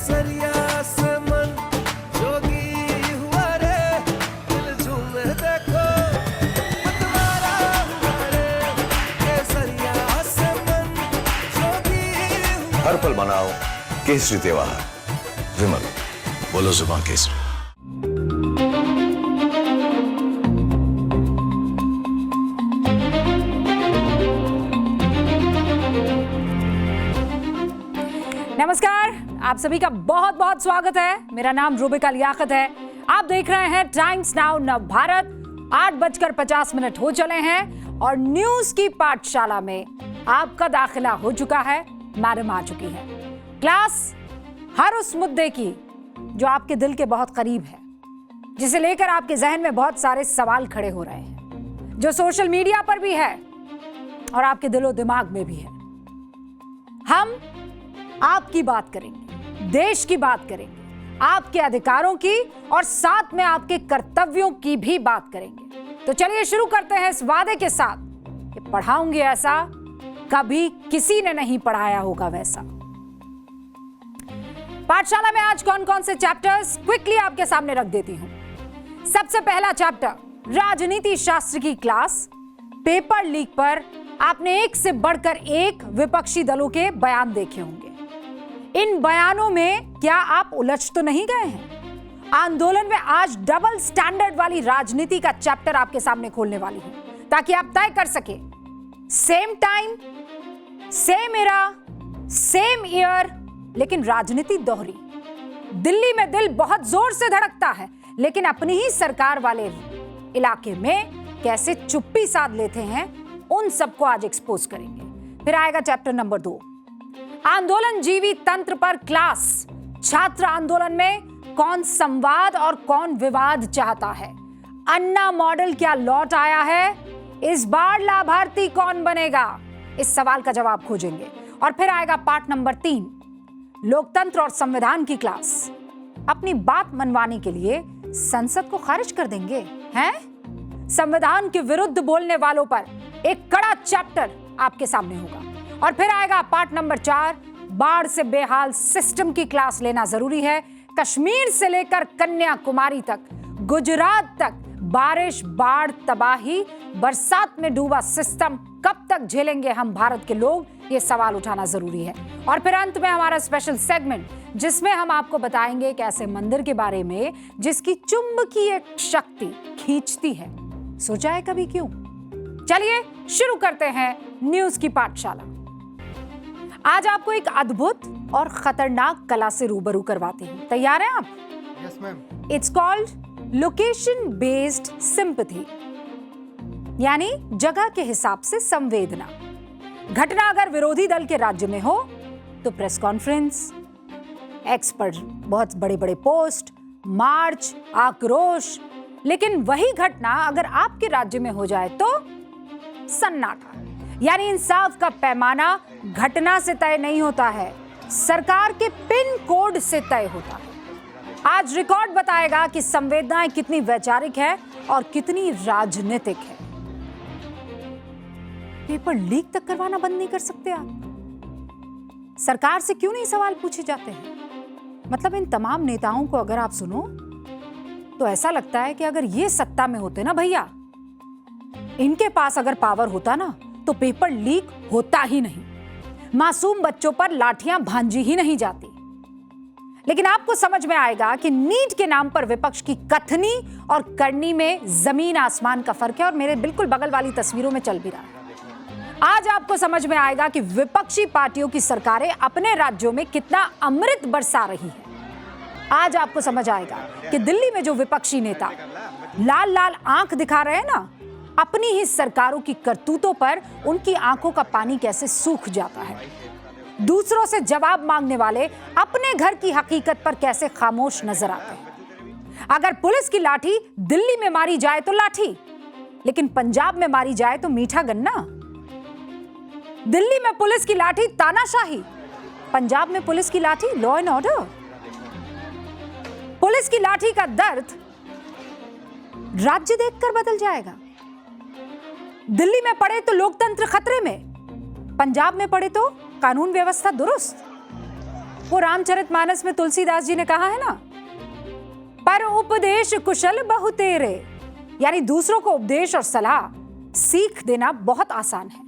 केसरिया से मन जोगी हुआ रे, दिल झूमे देखो मतवारा हुआ रे, केसरिया से मन जोगी हुआ। हर पल मनाओ केसरी त्योहार। विमल, बोलो जुबान केसरी। नमस्कार, आप सभी का बहुत बहुत स्वागत है। मेरा नाम रूबिका लियाकत है। आप देख रहे हैं टाइम्स नाउ नव भारत। 8:50 हो चले हैं और न्यूज की पाठशाला में आपका दाखिला हो चुका है। मैडम आ चुकी है। क्लास हर उस मुद्दे की जो आपके दिल के बहुत करीब है, जिसे लेकर आपके जहन में बहुत सारे सवाल खड़े हो रहे हैं, जो सोशल मीडिया पर भी है और आपके दिलो दिमाग में भी है। हम आपकी बात करेंगे, देश की बात करेंगे, आपके अधिकारों की और साथ में आपके कर्तव्यों की भी बात करेंगे। तो चलिए शुरू करते हैं इस वादे के साथ कि पढ़ाऊंगी ऐसा कभी किसी ने नहीं पढ़ाया होगा वैसा। पाठशाला में आज कौन कौन से चैप्टर्स क्विकली आपके सामने रख देती हूं। सबसे पहला चैप्टर राजनीति शास्त्र की क्लास। पेपर लीक पर आपने एक से बढ़कर एक विपक्षी दलों के बयान देखे होंगे। इन बयानों में क्या आप उलझ तो नहीं गए हैं? आंदोलन में आज डबल स्टैंडर्ड वाली राजनीति का चैप्टर आपके सामने खोलने वाली हूं, ताकि आप तय कर सके same time, same era, same year, लेकिन राजनीति दोहरी। दिल्ली में दिल बहुत जोर से धड़कता है, लेकिन अपनी ही सरकार वाले इलाके में कैसे चुप्पी साध लेते हैं, उन सबको आज एक्सपोज करेंगे। फिर आएगा चैप्टर नंबर 2, आंदोलन जीवी तंत्र पर क्लास। छात्र आंदोलन में कौन संवाद और कौन विवाद चाहता है? अन्ना मॉडल क्या लौट आया है? इस बार लाभार्थी कौन बनेगा? इस सवाल का जवाब खोजेंगे। और फिर आएगा पार्ट नंबर 3, लोकतंत्र और संविधान की क्लास। अपनी बात मनवाने के लिए संसद को खारिज कर देंगे हैं? संविधान के विरुद्ध बोलने वालों पर एक कड़ा चैप्टर आपके सामने होगा। और फिर आएगा पार्ट नंबर 4, बाढ़ से बेहाल सिस्टम की क्लास लेना जरूरी है। कश्मीर से लेकर कन्याकुमारी तक, गुजरात तक बारिश, बाढ़, तबाही, बरसात में डूबा सिस्टम कब तक झेलेंगे हम भारत के लोग? ये सवाल उठाना जरूरी है। और फिर अंत में हमारा स्पेशल सेगमेंट, जिसमें हम आपको बताएंगे एक ऐसे मंदिर के बारे में जिसकी चुंबकीय शक्ति खींचती है। सोचा है कभी क्यों? चलिए शुरू करते हैं न्यूज की पाठशाला। आज आपको एक अद्भुत और खतरनाक कला से रूबरू करवाते हैं। तैयार हैं आप? Yes ma'am. It's called location based sympathy, यानी जगह के हिसाब से संवेदना। घटना अगर विरोधी दल के राज्य में हो तो प्रेस कॉन्फ्रेंस, एक्स पर बहुत बड़े बड़े पोस्ट, मार्च, आक्रोश। लेकिन वही घटना अगर आपके राज्य में हो जाए तो सन्नाटा। यानी इंसाफ का पैमाना घटना से तय नहीं होता है, सरकार के पिन कोड से तय होता है। आज रिकॉर्ड बताएगा कि संवेदनाएं कितनी वैचारिक है और कितनी राजनीतिक है। पेपर लीक तक करवाना बंद नहीं कर सकते आप? सरकार से क्यों नहीं सवाल पूछे जाते हैं? मतलब इन तमाम नेताओं को अगर आप सुनो तो ऐसा लगता है कि अगर ये सत्ता में होते ना भैया, इनके पास अगर पावर होता ना, तो पेपर लीक होता ही नहीं, मासूम बच्चों पर लाठियां भांजी ही नहीं जाती। लेकिन आपको समझ में आएगा कि नीट के नाम पर विपक्ष की कथनी और करनी में जमीन आसमान का फर्क है, और मेरे बिल्कुल बगल वाली तस्वीरों में चल भी रहा है। आज आपको समझ में आएगा कि विपक्षी पार्टियों की सरकारें अपने राज्यों में कितना अमृत बरसा रही है। आज आपको समझ आएगा कि दिल्ली में जो विपक्षी नेता लाल लाल आंख दिखा रहे हैं ना, अपनी ही सरकारों की करतूतों पर उनकी आंखों का पानी कैसे सूख जाता है। दूसरों से जवाब मांगने वाले अपने घर की हकीकत पर कैसे खामोश नजर आते हैं। अगर पुलिस की लाठी दिल्ली में मारी जाए तो लाठी, लेकिन पंजाब में मारी जाए तो मीठा गन्ना। दिल्ली में पुलिस की लाठी तानाशाही, पंजाब में पुलिस की लाठी लॉ एंड ऑर्डर। पुलिस की लाठी का दर्द राज्य देखकर बदल जाएगा। दिल्ली में पड़े तो लोकतंत्र खतरे में, पंजाब में पड़े तो कानून व्यवस्था दुरुस्त। वो रामचरितमानस में तुलसीदास जी ने कहा है ना, पर उपदेश कुशल बहु तेरे, यानी दूसरों को उपदेश और सलाह सीख देना बहुत आसान है,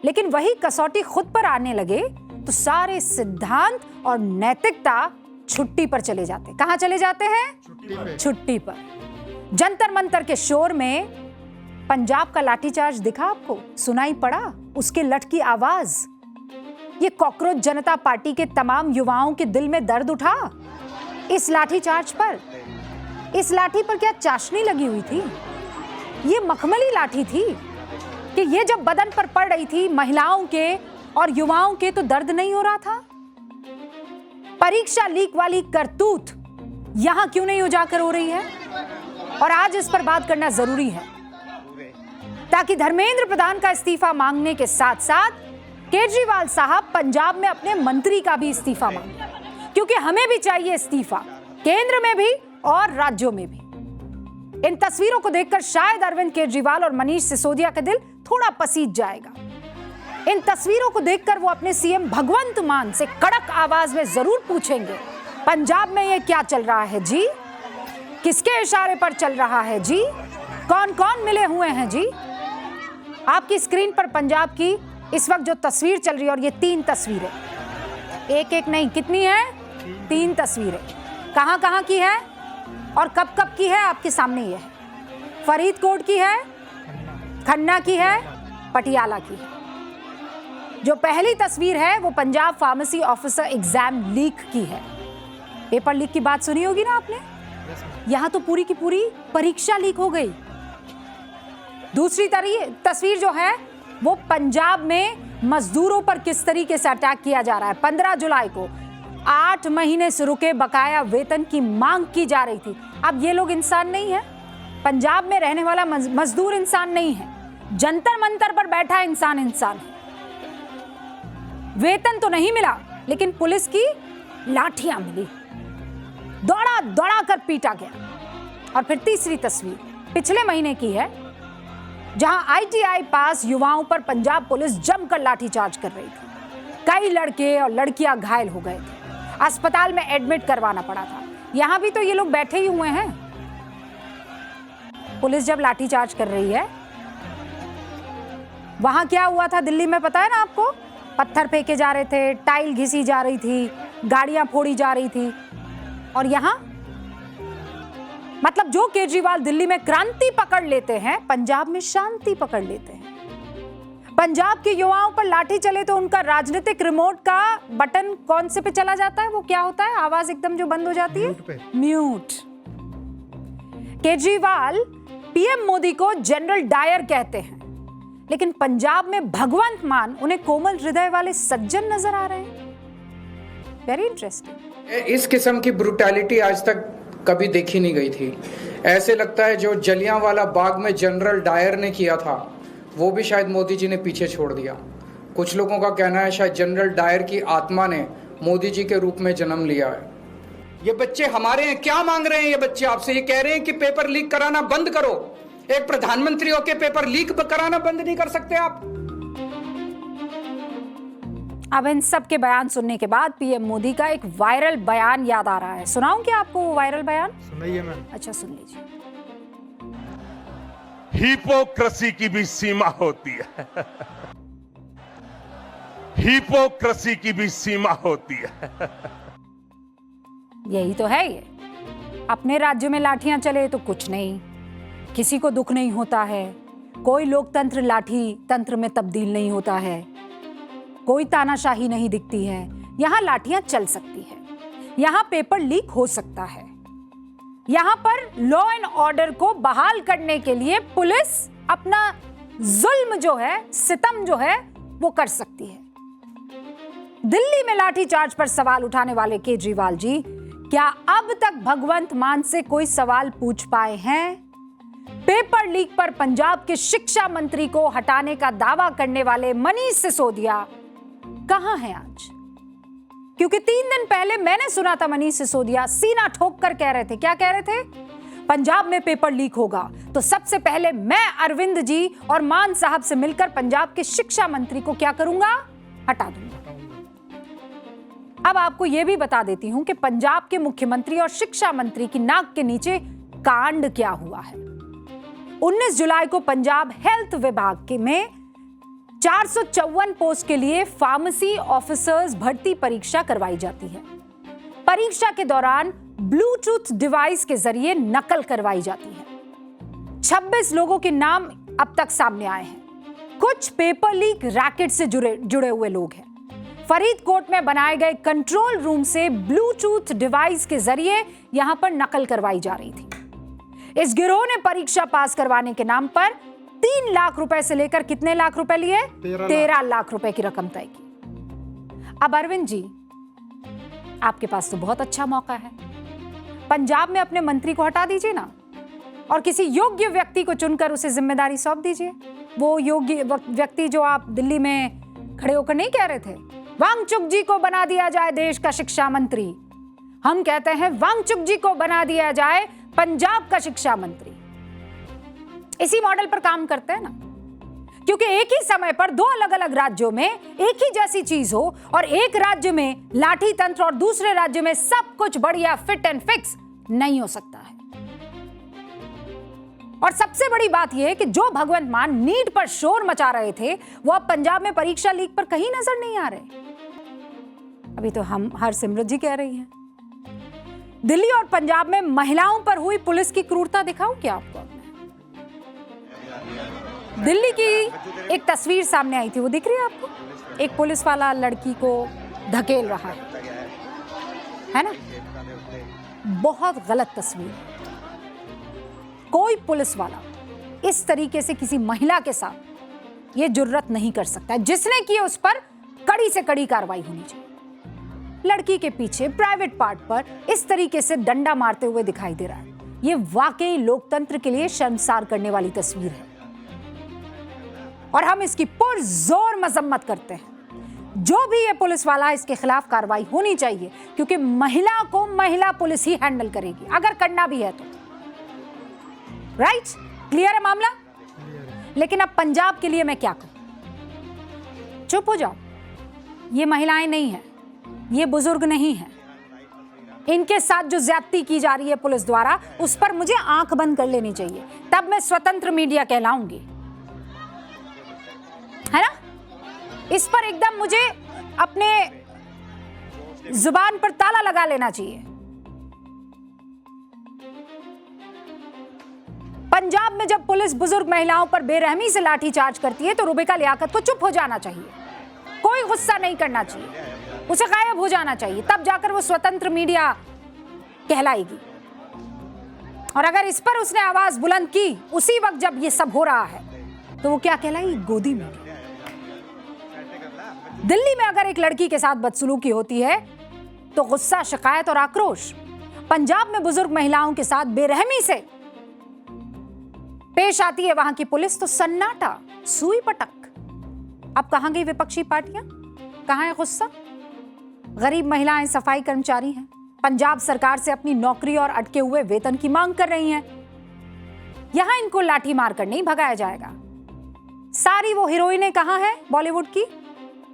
लेकिन वही कसौटी खुद पर आने लगे तो सारे सिद्धांत और नैतिकता छुट्टी पर चले जाते। कहां चले जाते हैं? छुट्टी पर। जंतर मंतर के शोर में पंजाब का लाठीचार्ज दिखा आपको? सुनाई पड़ा उसके लठ की आवाज? ये कॉकरोच जनता पार्टी के तमाम युवाओं के दिल में दर्द उठा इस लाठीचार्ज पर। इस लाठी पर क्या चाशनी लगी हुई थी? ये मखमली लाठी थी कि ये जब बदन पर पड़ रही थी महिलाओं के और युवाओं के, तो दर्द नहीं हो रहा था? परीक्षा लीक वाली करतूत यहां क्यों नहीं उजागर हो रही है? और आज इस पर बात करना जरूरी है ताकि धर्मेंद्र प्रधान का इस्तीफा मांगने के साथ साथ केजरीवाल साहब पंजाब में अपने मंत्री का भी इस्तीफा मांगे, क्योंकि हमें भी चाहिए इस्तीफा, केंद्र में भी और राज्यों में भी। इन तस्वीरों को देखकर शायद अरविंद केजरीवाल और मनीष सिसोदिया का दिल थोड़ा पसीज जाएगा। इन तस्वीरों को देखकर वो अपने सीएम भगवंत मान से कड़क आवाज में जरूर पूछेंगे, पंजाब में ये क्या चल रहा है जी? किसके इशारे पर चल रहा है जी? कौन कौन मिले हुए हैं जी? आपकी स्क्रीन पर पंजाब की इस वक्त जो तस्वीर चल रही है, और ये 3 तस्वीरें, एक एक नहीं, कितनी है? 3 तस्वीरें। कहां कहां की है और कब कब की है? आपके सामने ये है। फरीदकोट की है, खन्ना की है, पटियाला की है। जो पहली तस्वीर है वो Punjab pharmacy officer exam leak की है। पेपर लीक की बात सुनी होगी ना आपने? यहां तो पूरी की पूरी परीक्षा लीक हो गई। दूसरी तस्वीर जो है वो पंजाब में मजदूरों पर किस तरीके से अटैक किया जा रहा है। 15 जुलाई को 8 महीने से रुके बकाया वेतन की मांग की जा रही थी। अब ये लोग इंसान नहीं है? पंजाब में रहने वाला मजदूर इंसान नहीं है, जंतर मंतर पर बैठा इंसान इंसान है। वेतन तो नहीं मिला, लेकिन पुलिस की लाठियां मिली, दौड़ा दौड़ा कर पीटा गया। और फिर तीसरी तस्वीर पिछले महीने की है, जहां आईटीआई पास युवाओं पर पंजाब पुलिस जमकर लाठीचार्ज कर रही थी। कई लड़के और लड़कियां घायल हो गए थे, अस्पताल में एडमिट करवाना पड़ा था। यहां भी तो ये लोग बैठे ही हुए हैं। पुलिस जब लाठीचार्ज कर रही है, वहां क्या हुआ था दिल्ली में पता है ना आपको? पत्थर फेंके जा रहे थे, टाइल घिसी जा रही थी, गाड़ियां फोड़ी जा रही थी। और यहां मतलब जो केजरीवाल दिल्ली में क्रांति पकड़ लेते हैं, पंजाब में शांति पकड़ लेते हैं। पंजाब के युवाओं पर लाठी चले तो उनका राजनीतिक रिमोट का बटन कौन से पे चला जाता है? वो क्या होता है? आवाज एकदम जो बंद हो जाती है, म्यूट। केजरीवाल पीएम मोदी को जनरल डायर कहते हैं, लेकिन पंजाब में भगवंत मान उन्हें कोमल हृदय वाले सज्जन नजर आ रहे हैं। Very interesting. इस किस्म की ब्रूटैलिटी आज तक कभी देखी नहीं गई थी। ऐसे लगता है जो जलियांवाला बाग में जनरल डायर ने किया था, वो भी शायद मोदी जी ने पीछे छोड़ दिया। कुछ लोगों का कहना है शायद जनरल डायर की आत्मा ने मोदी जी के रूप में जन्म लिया है। ये बच्चे हमारे हैं, क्या मांग रहे हैं ये बच्चे आपसे? ये कह रहे हैं कि पेपर लीक कराना बंद करो। एक प्रधानमंत्री होकर पेपर लीक कराना बंद नहीं कर सकते आप? अब इन सब के बयान सुनने के बाद पीएम मोदी का एक वायरल बयान याद आ रहा है। सुनाऊं क्या आपको वो वायरल बयान? सुनाइए मैम। अच्छा सुन लीजिए। हिपोक्रेसी की भी सीमा होती है। हिपोक्रेसी की भी सीमा होती है। यही तो है ये। अपने राज्य में लाठियां चले तो कुछ नहीं, किसी को दुख नहीं होता है, कोई लोकतंत्र लाठी तंत्र में तब्दील नहीं होता है, कोई तानाशाही नहीं दिखती है। यहां लाठियां चल सकती है, यहां पेपर लीक हो सकता है, यहां पर लॉ एंड ऑर्डर को बहाल करने के लिए पुलिस अपना जुल्म जो है, सितम जो है, वो कर सकती है। दिल्ली में लाठीचार्ज पर सवाल उठाने वाले केजरीवाल जी क्या अब तक भगवंत मान से कोई सवाल पूछ पाए हैं? पेपर लीक पर पंजाब के शिक्षा मंत्री को हटाने का दावा करने वाले मनीष सिसोदिया कहां हैं आज? क्योंकि 3 दिन पहले मैंने सुना था मनीष सिसोदिया सीना ठोक कर कह रहे थे, क्या कह रहे थे? पंजाब में पेपर लीक होगा तो सबसे पहले मैं अरविंद जी और मान साहब से मिलकर पंजाब के शिक्षा मंत्री को क्या करूंगा? हटा दूंगा। अब आपको यह भी बता देती हूं कि पंजाब के मुख्यमंत्री और शिक्षा मंत्री की नाक के नीचे कांड क्या हुआ है। 19 जुलाई को पंजाब हेल्थ विभाग में 454 पोस्ट के लिए फार्मेसी ऑफिसर्स भर्ती परीक्षा करवाई जाती है। परीक्षा के दौरान ब्लूटूथ डिवाइस के जरिए नकल करवाई जाती है। 26 लोगों के नाम अब तक सामने आए हैं। कुछ पेपर लीक रैकेट से जुड़े हुए लोग हैं। फरीदकोट में बनाए गए कंट्रोल रूम से ब्लूटूथ डिवाइस के जरिए यहां पर नकल करवाई जा रही थी। इस गिरोह ने परीक्षा पास करवाने के नाम पर 3 लाख रुपए से लेकर कितने लाख रुपए लिए? 13 लाख रुपए की रकम तय की। अब अरविंद जी, आपके पास तो बहुत अच्छा मौका है। पंजाब में अपने मंत्री को हटा दीजिए ना और किसी योग्य व्यक्ति को चुनकर उसे जिम्मेदारी सौंप दीजिए। वो योग्य व्यक्ति जो आप दिल्ली में खड़े होकर नहीं कह रहे थे, वांगचुक जी को बना दिया जाए देश का शिक्षा मंत्री। हम कहते हैं वांगचुक जी को बना दिया जाए पंजाब का शिक्षा मंत्री। इसी मॉडल पर काम करते हैं ना, क्योंकि एक ही समय पर 2 अलग अलग राज्यों में एक ही जैसी चीज हो और एक राज्य में लाठी तंत्र और दूसरे राज्य में सब कुछ बढ़िया फिट एंड फिक्स नहीं हो सकता है। और सबसे बड़ी बात यह है कि जो भगवंत मान नीट पर शोर मचा रहे थे वो अब पंजाब में परीक्षा लीक पर कहीं नजर नहीं आ रहे। अभी तो हम हरसिमरत जी कह रही हैं। दिल्ली और पंजाब में महिलाओं पर हुई पुलिस की क्रूरता दिखाऊं क्या आपको? दिल्ली की एक तस्वीर सामने आई थी, वो दिख रही है आपको? एक पुलिस वाला लड़की को धकेल रहा है ना? बहुत गलत तस्वीर। कोई पुलिस वाला इस तरीके से किसी महिला के साथ ये जुर्रत नहीं कर सकता। जिसने की उस पर कड़ी से कड़ी कार्रवाई होनी चाहिए। लड़की के पीछे प्राइवेट पार्ट पर इस तरीके से डंडा मारते हुए दिखाई दे रहा है। ये वाकई लोकतंत्र के लिए शर्मसार करने वाली तस्वीर है और हम इसकी पुरजोर मजम्मत करते हैं। जो भी ये पुलिस वाला है, इसके खिलाफ कार्रवाई होनी चाहिए, क्योंकि महिला को महिला पुलिस ही हैंडल करेगी, अगर करना भी है तो। राइट? क्लियर है मामला? लेकिन अब पंजाब के लिए मैं क्या कहूं? चुप हो जाओ। ये महिलाएं नहीं हैं, ये बुजुर्ग नहीं हैं। इनके साथ जो ज्यादती की जा रही है पुलिस द्वारा, उस पर मुझे आंख बंद कर लेनी चाहिए, तब मैं स्वतंत्र मीडिया कहलाऊंगी, है ना? इस पर एकदम मुझे अपने जुबान पर ताला लगा लेना चाहिए। पंजाब में जब पुलिस बुजुर्ग महिलाओं पर बेरहमी से लाठीचार्ज करती है तो रुबिका लियाकत को चुप हो जाना चाहिए, कोई गुस्सा नहीं करना चाहिए, उसे गायब हो जाना चाहिए, तब जाकर वो स्वतंत्र मीडिया कहलाएगी। और अगर इस पर उसने आवाज बुलंद की उसी वक्त जब ये सब हो रहा है, तो वो क्या कहलाएगी? गोदी मीडिया। दिल्ली में अगर एक लड़की के साथ बदसलूकी होती है तो गुस्सा, शिकायत और आक्रोश। पंजाब में बुजुर्ग महिलाओं के साथ बेरहमी से पेश आती है वहां की पुलिस तो सन्नाटा, सुई पटक। अब कहां गई विपक्षी पार्टियां? कहां है गुस्सा? गरीब महिलाएं सफाई कर्मचारी हैं, पंजाब सरकार से अपनी नौकरी और अटके हुए वेतन की मांग कर रही हैं। यहां इनको लाठी मारकर नहीं भगाया जाएगा। सारी वो हीरोइनें कहां हैं बॉलीवुड की?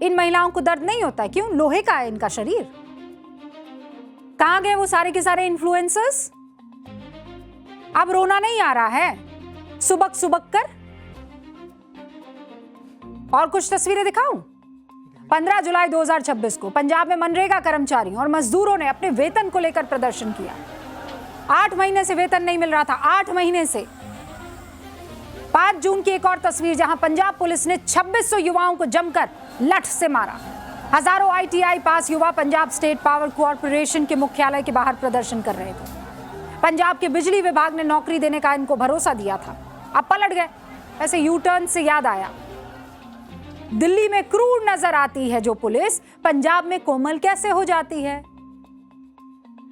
इन महिलाओं को दर्द नहीं होता है? क्यों? लोहे का है इनका शरीर। कहां गए वो सारे के सारे इन्फ्लुएंसर्स? अब रोना नहीं आ रहा है, सुबक सुबक कर। और कुछ तस्वीरें दिखाऊं? 15 जुलाई 2026 को पंजाब में मनरेगा कर्मचारियों और मजदूरों ने अपने वेतन को लेकर प्रदर्शन किया। 8 महीने से वेतन नहीं मिल रहा था, 8 महीने से। 5 जून की एक और तस्वीर जहां पंजाब पुलिस ने 2600 युवाओं को जमकर लठ से मारा। हजारों ITI पास युवा पंजाब स्टेट पावर कॉर्पोरेशन के मुख्यालय के बाहर प्रदर्शन कर रहे थे। पंजाब के बिजली विभाग ने नौकरी देने का इनको भरोसा दिया था, अब पलट गए। ऐसे यू टर्न से याद आया, दिल्ली में क्रूर नजर आती है जो पुलिस, पंजाब में कोमल कैसे हो जाती है?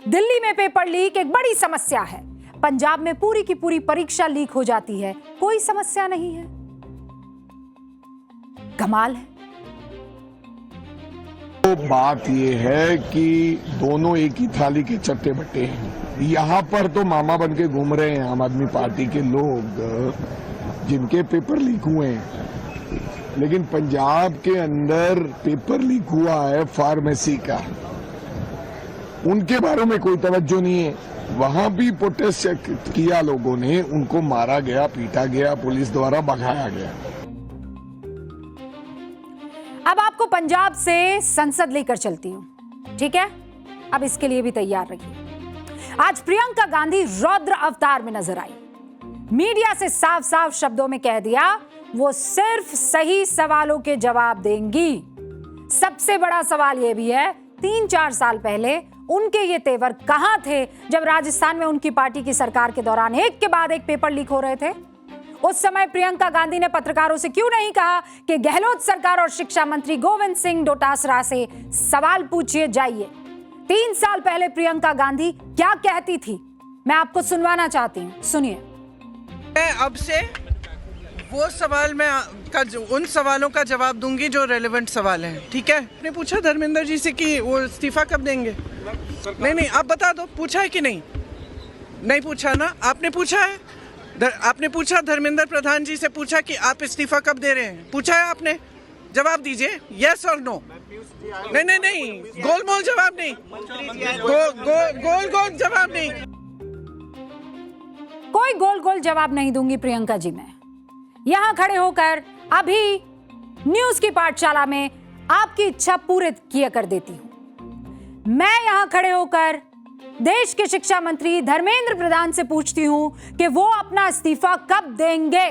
दिल्ली में पेपर लीक एक बड़ी समस्या है, पंजाब में पूरी की पूरी परीक्षा लीक हो जाती है, कोई समस्या नहीं है। कमाल है। तो बात यह है कि दोनों एक ही थाली के चट्टे बट्टे हैं। यहाँ पर तो मामा बन के घूम रहे हैं आम आदमी पार्टी के लोग जिनके पेपर लीक हुए हैं, लेकिन पंजाब के अंदर पेपर लीक हुआ है फार्मेसी का। उनके बारे में कोई तवज्जो नहीं है। वहां भी प्रोटेस्ट किया लोगों ने, उनको मारा गया, पीटा गया, पुलिस द्वारा भगाया गया। अब आपको पंजाब से संसद लेकर चलती हूं, ठीक है? अब इसके लिए भी तैयार रहिए। आज प्रियंका गांधी रौद्र अवतार में नजर आई। मीडिया से साफ साफ शब्दों में कह दिया वो सिर्फ सही सवालों के जवाब देंगी। सबसे बड़ा सवाल यह भी है, 3-4 साल पहले उनके ये तेवर कहां थे जब राजस्थान में उनकी पार्टी की सरकार के दौरान एक के बाद एक पेपर लीक हो रहे थे? उस समय प्रियंका गांधी ने पत्रकारों से क्यों नहीं कहा कि गहलोत सरकार और शिक्षा मंत्री गोविंद सिंह डोटासरा से सवाल पूछिए जाइए? 3 साल पहले प्रियंका गांधी क्या कहती थी, मैं आपको सुनवाना चाहती हूं, सुनिए। मैं अब से वो सवाल उन सवालों का जवाब दूंगी जो रेलेवेंट सवाल हैं, ठीक है? आपने पूछा धर्मेंद्र जी से कि वो इस्तीफा कब देंगे? नहीं, आप बता दो, पूछा है कि नहीं? नहीं पूछा ना? आपने पूछा है? आपने पूछा धर्मेंद्र प्रधान जी से, पूछा कि आप इस्तीफा कब दे रहे हैं? पूछा है आपने? जवाब दीजिए, यस और नो। नहीं, गोलमोल जवाब नहीं, गोल जवाब नहीं। कोई गोल जवाब नहीं दूंगी प्रियंका जी। मैं यहां खड़े होकर अभी न्यूज की पाठशाला में आपकी इच्छा पूरी किया कर देती हूं। मैं यहां खड़े होकर देश के शिक्षा मंत्री धर्मेंद्र प्रधान से पूछती हूं कि वो अपना इस्तीफा कब देंगे।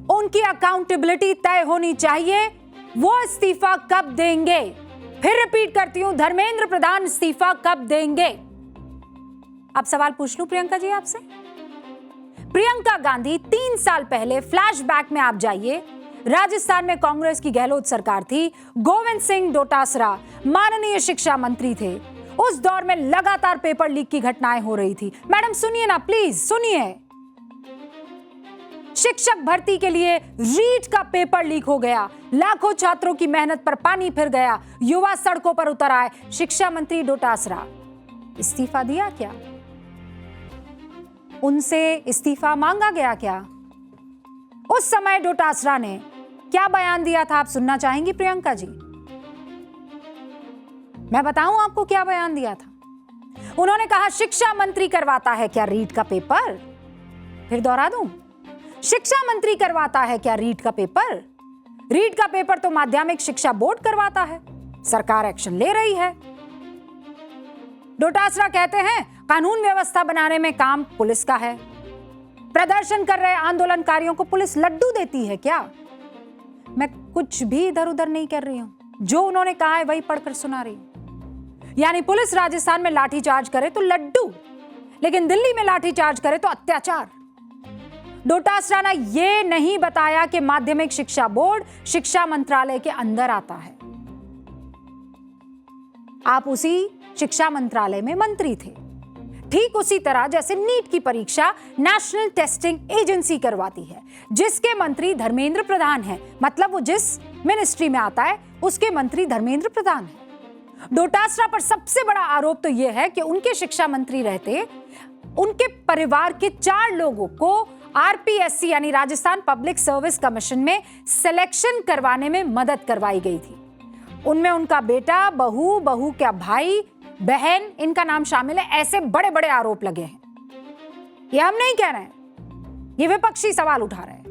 उनकी अकाउंटेबिलिटी तय होनी चाहिए, वो इस्तीफा कब देंगे। फिर रिपीट करती हूं, धर्मेंद्र प्रधान इस्तीफा कब देंगे। अब सवाल पूछ लूं प्रियंका जी आपसे। प्रियंका गांधी 3 साल पहले फ्लैशबैक में आप जाइए, राजस्थान में कांग्रेस की गहलोत सरकार थी, गोविंद सिंह डोटासरा माननीय शिक्षा मंत्री थे। उस दौर में लगातार पेपर लीक की घटनाएं हो रही थी। मैडम सुनिए ना, प्लीज सुनिए। शिक्षक भर्ती के लिए रीट का पेपर लीक हो गया, लाखों छात्रों की मेहनत पर पानी फिर गया, युवा सड़कों पर उतर आए। शिक्षा मंत्री डोटासरा इस्तीफा दिया क्या? उनसे इस्तीफा मांगा गया क्या? उस समय डोटासरा ने क्या बयान दिया था, आप सुनना चाहेंगी प्रियंका जी? मैं बताऊं आपको क्या बयान दिया था। उन्होंने कहा शिक्षा मंत्री करवाता है क्या रीट का पेपर? फिर दोहरा दूं, शिक्षा मंत्री करवाता है क्या रीट का पेपर? रीट का पेपर तो माध्यमिक शिक्षा बोर्ड करवाता है, सरकार एक्शन ले रही है। डोटासरा कहते हैं कानून व्यवस्था बनाने में काम पुलिस का है। प्रदर्शन कर रहे आंदोलनकारियों को पुलिस लड्डू देती है क्या? मैं कुछ भी इधर उधर नहीं कर रही हूं, जो उन्होंने कहा है वही पढ़कर सुना रही हूं। यानी पुलिस राजस्थान में लाठीचार्ज करे तो लड्डू, लेकिन दिल्ली में लाठीचार्ज करे तो अत्याचार। डोटासरा ने यह नहीं बताया कि माध्यमिक शिक्षा बोर्ड शिक्षा मंत्रालय के अंदर आता है। आप उसी शिक्षा मंत्रालय में मंत्री थे, ठीक उसी तरह जैसे नीट की परीक्षा नेशनल टेस्टिंग एजेंसी करवाती है, जिसके मंत्री धर्मेंद्र प्रधान हैं। मतलब वो जिस मिनिस्ट्री में आता है उसके मंत्री धर्मेंद्र प्रधान हैं। डोटासरा पर सबसे बड़ा आरोप तो यह है कि उनके शिक्षा मंत्री रहते उनके परिवार के 4 लोगों को आरपीएससी यानी राजस्थान पब्लिक सर्विस कमीशन में सिलेक्शन करवाने में मदद करवाई गई थी। उनमें उनका बेटा, बहू का भाई, बहन, इनका नाम शामिल है। ऐसे बड़े बड़े आरोप लगे हैं। ये हम नहीं कह रहे हैं, ये विपक्षी सवाल उठा रहे हैं।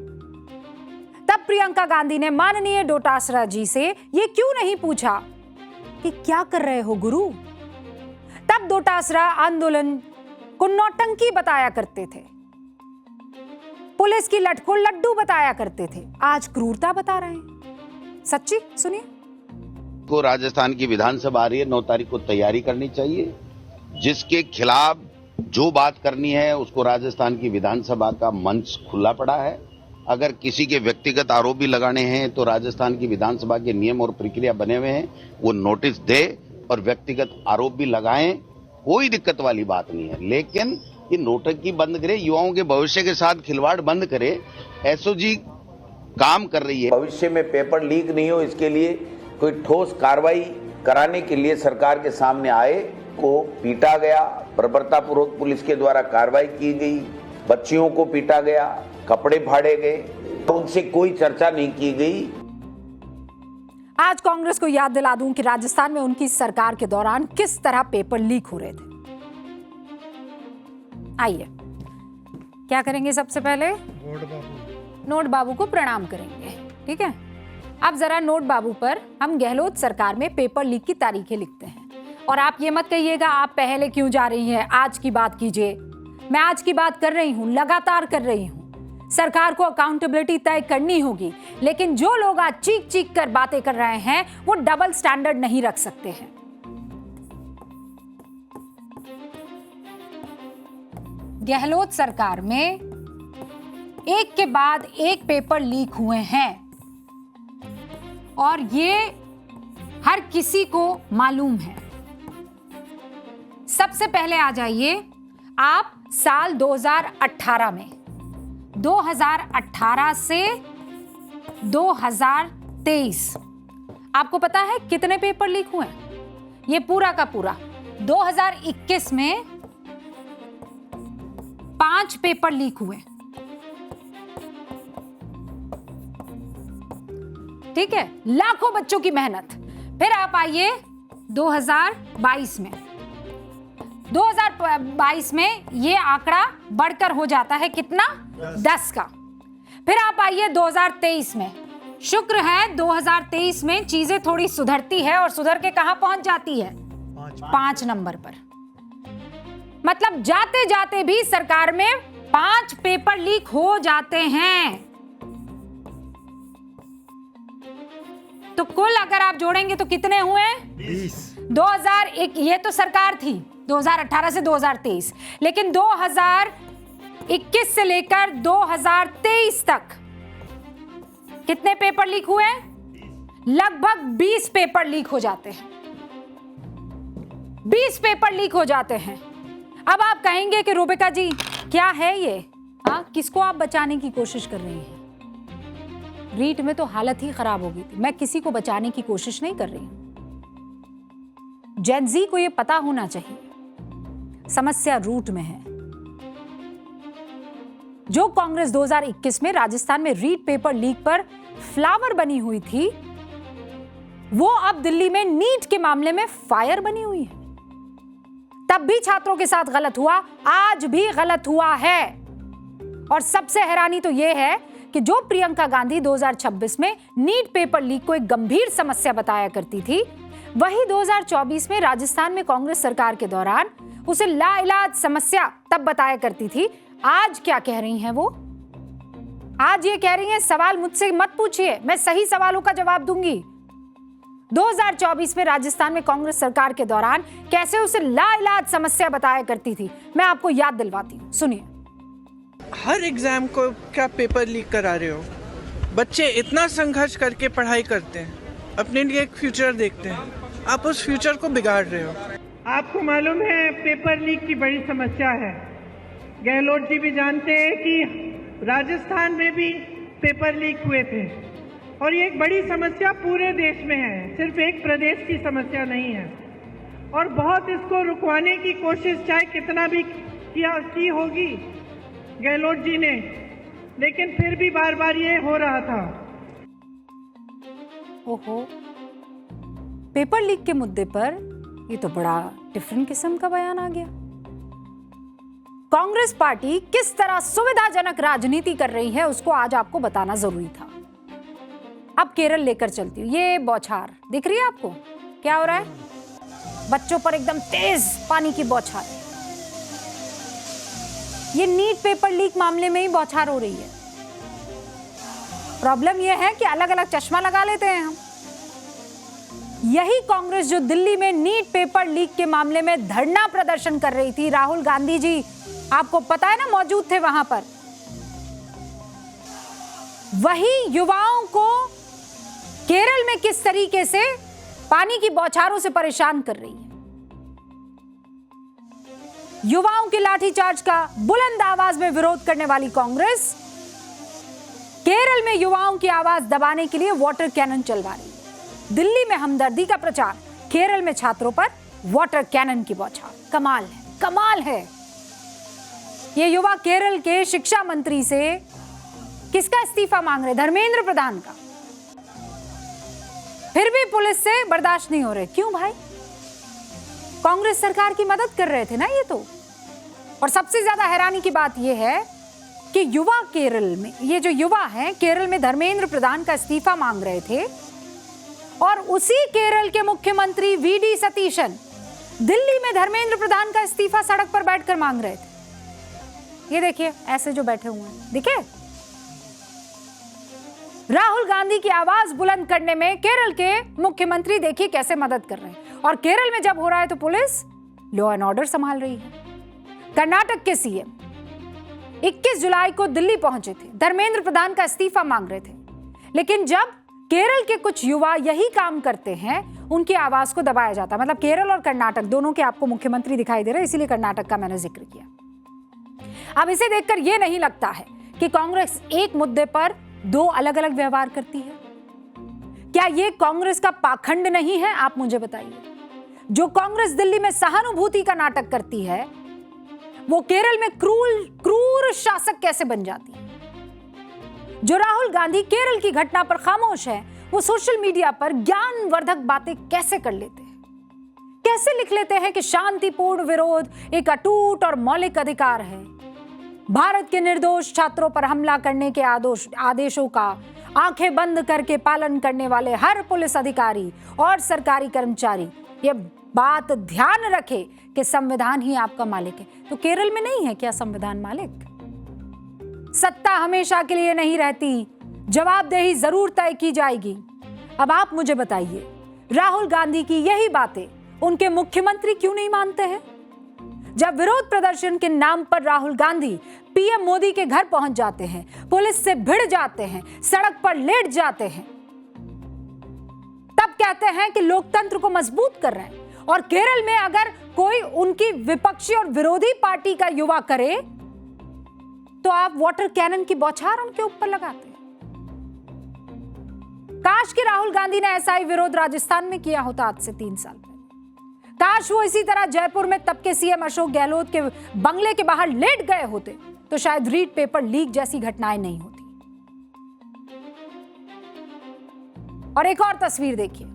तब प्रियंका गांधी ने माननीय डोटासरा जी से ये क्यों नहीं पूछा कि क्या कर रहे हो गुरु? तब डोटासरा आंदोलन को नौटंकी बताया करते थे, पुलिस की लठ को लड्डू बताया करते थे। आज क्रूरता बता रहे हैं। सच्ची सुनिए। को राजस्थान की विधानसभा आ रही है, 9 तारीख को तैयारी करनी चाहिए। जिसके खिलाफ जो बात करनी है उसको राजस्थान की विधानसभा का मंच खुला पड़ा है। अगर किसी के व्यक्तिगत आरोप भी लगाने हैं तो राजस्थान की विधानसभा के नियम और प्रक्रिया बने हुए हैं, वो नोटिस दे और व्यक्तिगत आरोप भी लगाएं, कोई दिक्कत वाली बात नहीं है। लेकिन ये नोटंकी बंद करे, युवाओं के भविष्य के साथ खिलवाड़ बंद करे। एसओजी काम कर रही है, भविष्य में पेपर लीक नहीं हो इसके लिए कोई ठोस कार्रवाई कराने के लिए सरकार के सामने आए। को पीटा गया, बर्बरतापूर्वक पुलिस के द्वारा कार्रवाई की गई, बच्चियों को पीटा गया, कपड़े फाड़े गए, तो उनसे कोई चर्चा नहीं की गई। आज कांग्रेस को याद दिला दूं कि राजस्थान में उनकी सरकार के दौरान किस तरह पेपर लीक हो रहे थे। आइए, क्या करेंगे? सबसे पहले नोट बाबू को प्रणाम करेंगे, ठीक है। अब जरा नोट बाबू पर हम गहलोत सरकार में पेपर लीक की तारीखें लिखते हैं। और आप ये मत कहिएगा आप पहले क्यों जा रही हैं, आज की बात कीजिए। मैं आज की बात कर रही हूं, लगातार कर रही हूं। सरकार को अकाउंटेबिलिटी तय करनी होगी, लेकिन जो लोग आज चीख चीख कर बातें कर रहे हैं वो डबल स्टैंडर्ड नहीं रख सकते हैं। गहलोत सरकार में एक के बाद एक पेपर लीक हुए हैं और ये हर किसी को मालूम है। सबसे पहले आ जाइए आप साल 2018 में। 2018 से 2023 आपको पता है कितने पेपर लीक हुए? ये पूरा का पूरा 2021 में 5 पेपर लीक हुए, ठीक है, लाखों बच्चों की मेहनत। फिर आप आइए 2022 में। 2022 में ये आंकड़ा बढ़कर हो जाता है कितना? 10 का। फिर आप आइए 2023 में। शुक्र है 2023 में चीजें थोड़ी सुधरती है और सुधर के कहां पहुंच जाती है? 5 नंबर पर। मतलब जाते जाते भी सरकार में 5 पेपर लीक हो जाते हैं। तो कुल अगर आप जोड़ेंगे तो कितने हुए? 20। 2001 ये तो सरकार थी 2018 से 2023, लेकिन 2021 से लेकर 2023 तक कितने पेपर लीक हुए? लगभग 20 पेपर लीक हो जाते हैं। 20 पेपर लीक हो जाते हैं। अब आप कहेंगे कि रूबिका जी क्या है ये? हाँ, किसको आप बचाने की कोशिश कर रही हैं? रीट में तो हालत ही खराब हो गई थी। मैं किसी को बचाने की कोशिश नहीं कर रही हूं। जेन ज़ी को यह पता होना चाहिए समस्या रूट में है। जो कांग्रेस 2021 में राजस्थान में रीट पेपर लीक पर फ्लावर बनी हुई थी, वो अब दिल्ली में नीट के मामले में फायर बनी हुई है। तब भी छात्रों के साथ गलत हुआ, आज भी गलत हुआ है। और सबसे हैरानी तो यह है कि जो प्रियंका गांधी 2026 में नीट पेपर लीक को एक गंभीर समस्या बताया करती थी, वही 2024 में राजस्थान में कांग्रेस सरकार के दौरान उसे लाइलाज समस्या तब बताया करती थी। आज क्या कह रही हैं वो? आज ये कह रही हैं सवाल मुझसे मत पूछिए, मैं सही सवालों का जवाब दूंगी। 2024 में राजस्थान में कांग्रेस सरकार के दौरान कैसे उसे लाइलाज समस्या बताया करती थी, मैं आपको याद दिलवाती हूं, सुनिए। हर एग्जाम को क्या पेपर लीक करा रहे हो? बच्चे इतना संघर्ष करके पढ़ाई करते हैं, अपने लिए एक फ्यूचर देखते हैं, आप उस फ्यूचर को बिगाड़ रहे हो। आपको मालूम है पेपर लीक की बड़ी समस्या है। गहलोत जी भी जानते हैं कि राजस्थान में भी पेपर लीक हुए थे और ये एक बड़ी समस्या पूरे देश में है, सिर्फ एक प्रदेश की समस्या नहीं है। और बहुत इसको रुकवाने की कोशिश चाहे कितना भी की होगी गहलोत जी ने, लेकिन फिर भी बार बार ये हो रहा था। ओहो, पेपर लीक के मुद्दे पर ये तो बड़ा डिफरेंट किस्म का बयान आ गया। कांग्रेस पार्टी किस तरह सुविधाजनक राजनीति कर रही है उसको आज आपको बताना जरूरी था। अब केरल लेकर चलती हूँ। ये बौछार दिख रही है आपको? क्या हो रहा है? बच्चों पर एकदम तेज पानी की बौछार। ये नीट पेपर लीक मामले में ही बौछार हो रही है। प्रॉब्लम यह है कि अलग अलग चश्मा लगा लेते हैं हम। यही कांग्रेस जो दिल्ली में नीट पेपर लीक के मामले में धरना प्रदर्शन कर रही थी, राहुल गांधी जी आपको पता है ना मौजूद थे वहां पर, वही युवाओं को केरल में किस तरीके से पानी की बौछारों से परेशान कर रही है। युवाओं के लाठीचार्ज का बुलंद आवाज में विरोध करने वाली कांग्रेस केरल में युवाओं की आवाज दबाने के लिए वाटर कैनन चलवा रही है। दिल्ली में हमदर्दी का प्रचार, केरल में छात्रों पर वाटर कैनन की बौछार। कमाल है, कमाल है। ये युवा केरल के शिक्षा मंत्री से किसका इस्तीफा मांग रहे? धर्मेंद्र प्रधान का। फिर भी पुलिस से बर्दाश्त नहीं हो रहे। क्यों भाई? कांग्रेस सरकार की मदद कर रहे थे ना ये तो। और सबसे ज्यादा हैरानी की बात यह है कि युवा केरल में, ये जो युवा हैं केरल में धर्मेंद्र प्रधान का इस्तीफा मांग रहे थे और उसी केरल के मुख्यमंत्री वीडी सतीशन दिल्ली में धर्मेंद्र प्रधान का इस्तीफा सड़क पर बैठकर मांग रहे थे। ये देखिए ऐसे जो बैठे हुए हैं, दिखे? राहुल गांधी की आवाज बुलंद करने में केरल के मुख्यमंत्री देखिए कैसे मदद कर रहे हैं। और केरल में जब हो रहा है तो पुलिस लॉ एंड ऑर्डर संभाल रही है। कर्नाटक के सीएम 21 जुलाई को दिल्ली पहुंचे थे, धर्मेंद्र प्रधान का इस्तीफा मांग रहे थे। लेकिन जब केरल के कुछ युवा यही काम करते हैं, उनकी आवाज को दबाया जाता है। मतलब केरल और कर्नाटक दोनों के आपको मुख्यमंत्री दिखाई दे रहे हैं, इसीलिए कर्नाटक का मैंने जिक्र किया। अब इसे देखकर यह नहीं लगता है कि कांग्रेस एक मुद्दे पर दो अलग अलग व्यवहार करती है। क्या यह कांग्रेस का पाखंड नहीं है? आप मुझे बताइए। जो कांग्रेस दिल्ली में सहानुभूति का नाटक करती है, वो केरल में क्रूर शासक कैसे बन जाती है? जो राहुल गांधी केरल की घटना पर खामोश है, वो सोशल मीडिया पर ज्ञानवर्धक बातें कैसे कर लेते हैं? कैसे लिख लेते हैं कि शांतिपूर्ण विरोध एक अटूट और मौलिक अधिकार है। भारत के निर्दोष छात्रों पर हमला करने के आदेशों का आंखें बंद करके पालन करने वाले हर पुलिस अधिकारी और सरकारी कर्मचारी ये बात ध्यान रखे कि संविधान ही आपका मालिक है। तो केरल में नहीं है क्या संविधान मालिक? सत्ता हमेशा के लिए नहीं रहती, जवाबदेही जरूर तय की जाएगी। अब आप मुझे बताइए, राहुल गांधी की यही बातें उनके मुख्यमंत्री क्यों नहीं मानते हैं? जब विरोध प्रदर्शन के नाम पर राहुल गांधी पीएम मोदी के घर पहुंच जाते हैं, पुलिस से भिड़ जाते हैं, सड़क पर लेट जाते हैं, तब कहते हैं कि लोकतंत्र को मजबूत कर रहे हैं। और केरल में अगर कोई उनकी विपक्षी और विरोधी पार्टी का युवा करे तो आप वाटर कैनन की बौछार उनके ऊपर लगाते हैं। काश कि राहुल गांधी ने ऐसा ही विरोध राजस्थान में किया होता आज से 3 साल पहले। काश वो इसी तरह जयपुर में तब के सीएम अशोक गहलोत के बंगले के बाहर लेट गए होते तो शायद रीड पेपर लीक जैसी घटनाएं नहीं होती। और एक और तस्वीर देखिए,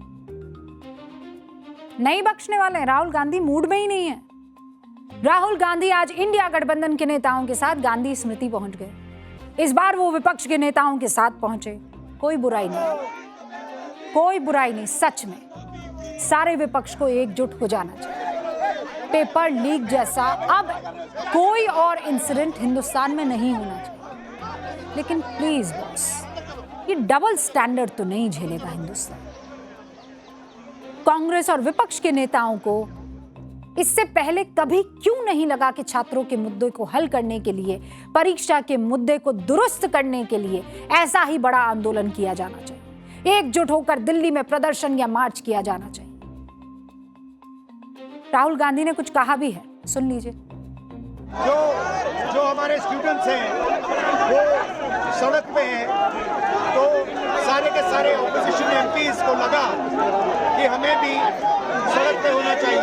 नहीं बख्शने वाले हैं। राहुल गांधी मूड में ही नहीं है। राहुल गांधी आज इंडिया गठबंधन के नेताओं के साथ गांधी स्मृति पहुंच गए। इस बार वो विपक्ष के नेताओं के साथ पहुंचे। कोई बुराई नहीं, कोई बुराई नहीं। सच में सारे विपक्ष को एकजुट हो जाना चाहिए। पेपर लीक जैसा अब कोई और इंसिडेंट हिंदुस्तान में नहीं होना चाहिए। लेकिन प्लीज बॉस, ये डबल स्टैंडर्ड तो नहीं झेलेगा हिंदुस्तान। कांग्रेस और विपक्ष के नेताओं को इससे पहले कभी क्यों नहीं लगा कि छात्रों के मुद्दे को हल करने के लिए, परीक्षा के मुद्दे को दुरुस्त करने के लिए ऐसा ही बड़ा आंदोलन किया जाना चाहिए, एकजुट होकर दिल्ली में प्रदर्शन या मार्च किया जाना चाहिए। राहुल गांधी ने कुछ कहा भी है, सुन लीजिए। जो हमारे स्टूडेंट्स हैं वो सड़क पे हैं, तो सारे के सारे ऑपोजिशन एमपीज को लगा कि हमें भी सड़क पे होना चाहिए।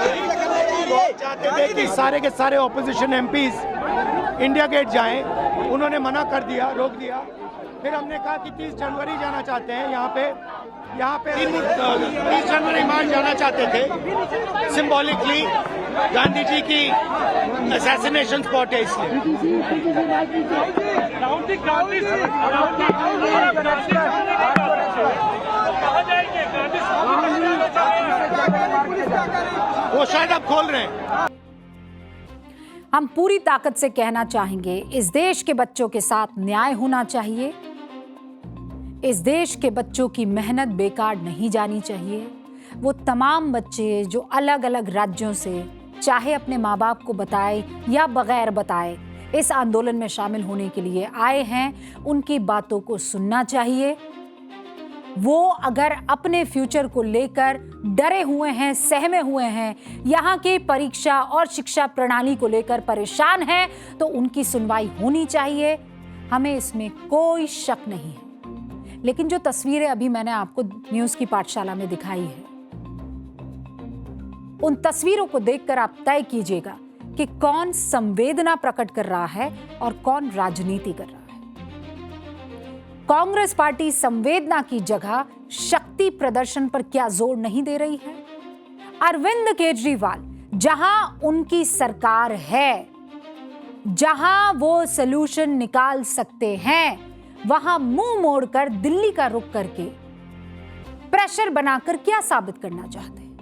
तो चाहते थे कि सारे के सारे ऑपोजिशन एमपीज इंडिया गेट जाएं, उन्होंने मना कर दिया, रोक दिया। फिर हमने कहा कि 30 जनवरी जाना चाहते हैं, यहाँ पे 30 जनवरी मार्च जाना चाहते थे। सिंबॉलिकली गांधी जी की असैसिनेशन स्पॉट है, इसलिए वो शायद अब खोल रहे हैं। हम पूरी ताकत से कहना चाहेंगे, इस देश के बच्चों के साथ न्याय होना चाहिए। इस देश के बच्चों की मेहनत बेकार नहीं जानी चाहिए। वो तमाम बच्चे जो अलग अलग राज्यों से, चाहे अपने माँ बाप को बताए या बगैर बताए, इस आंदोलन में शामिल होने के लिए आए हैं, उनकी बातों को सुनना चाहिए। वो अगर अपने फ्यूचर को लेकर डरे हुए हैं, सहमे हुए हैं, यहाँ की परीक्षा और शिक्षा प्रणाली को लेकर परेशान हैं, तो उनकी सुनवाई होनी चाहिए। हमें इसमें कोई शक नहीं है। लेकिन जो तस्वीरें अभी मैंने आपको न्यूज़ की पाठशाला में दिखाई है, उन तस्वीरों को देखकर आप तय कीजिएगा कि कौन संवेदना प्रकट कर रहा है और कौन राजनीति कर रहा है। कांग्रेस पार्टी संवेदना की जगह शक्ति प्रदर्शन पर क्या जोर नहीं दे रही है? अरविंद केजरीवाल जहां उनकी सरकार है, जहां वो सलूशन निकाल सकते हैं, वहां मुंह मोड़कर दिल्ली का रुख करके प्रेशर बनाकर क्या साबित करना चाहते हैं?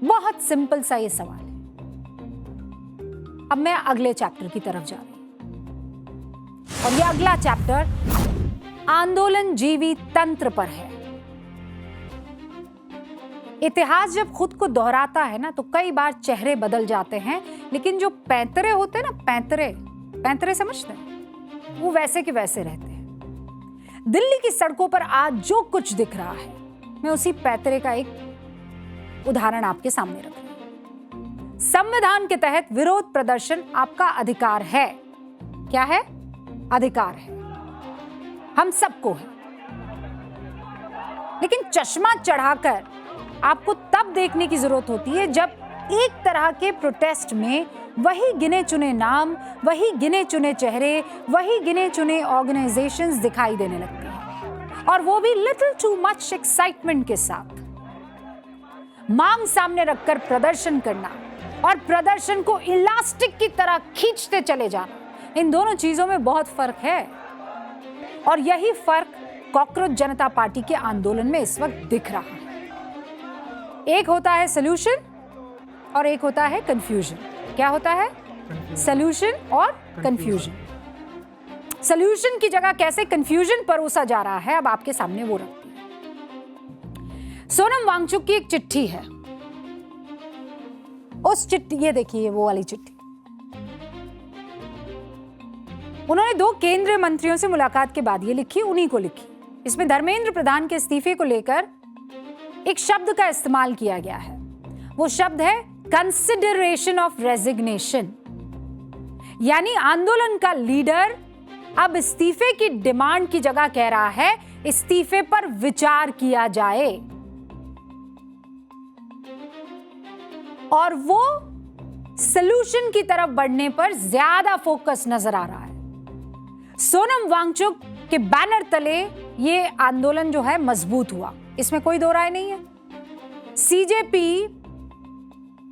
बहुत सिंपल सा ये सवाल है। अब मैं अगले चैप्टर की तरफ जा रही हूं और ये अगला चैप्टर आंदोलन जीवी तंत्र पर है। इतिहास जब खुद को दोहराता है ना तो कई बार चेहरे बदल जाते हैं, लेकिन जो पैंतरे होते हैं ना, पैंतरे समझते हैं, वो वैसे के वैसे रहते हैं। दिल्ली की सड़कों पर आज जो कुछ दिख रहा है, मैं उसी पैंतरे का एक उदाहरण आपके सामने रख रही हूं। संविधान के तहत विरोध प्रदर्शन आपका अधिकार है। क्या है? अधिकार है, हम सबको है। लेकिन चश्मा चढ़ाकर आपको तब देखने की जरूरत होती है जब एक तरह के प्रोटेस्ट में वही गिने चुने नाम, वही गिने चुने चेहरे, वही गिने चुने ऑर्गेनाइजेशंस दिखाई देने लगते हैं, और वो भी लिटिल टू मच एक्साइटमेंट के साथ। मांग सामने रखकर प्रदर्शन करना और प्रदर्शन को इलास्टिक की तरह खींचते चले जाना, इन दोनों चीजों में बहुत फर्क है। और यही फर्क कॉकरोच जनता पार्टी के आंदोलन में इस वक्त दिख रहा है। एक होता है सॉल्यूशन और एक होता है कंफ्यूजन। क्या होता है? सॉल्यूशन और कंफ्यूजन। सॉल्यूशन की जगह कैसे कंफ्यूजन परोसा जा रहा है, अब आपके सामने वो रखती है। सोनम वांगचुक की एक चिट्ठी है। उस चिट्ठी, ये देखिए वो वाली चिट्ठी, उन्होंने 2 केंद्रीय मंत्रियों से मुलाकात के बाद ये लिखी, उन्हीं को लिखी। इसमें धर्मेंद्र प्रधान के इस्तीफे को लेकर एक शब्द का इस्तेमाल किया गया है। वो शब्द है कंसिडरेशन ऑफ रेजिग्नेशन, यानी आंदोलन का लीडर अब इस्तीफे की डिमांड की जगह कह रहा है इस्तीफे पर विचार किया जाए, और वो सलूशन की तरफ बढ़ने पर ज्यादा फोकस नजर आ रहा है। सोनम वांगचुक के बैनर तले ये आंदोलन जो है मजबूत हुआ, इसमें कोई दो राय नहीं है। सीजेपी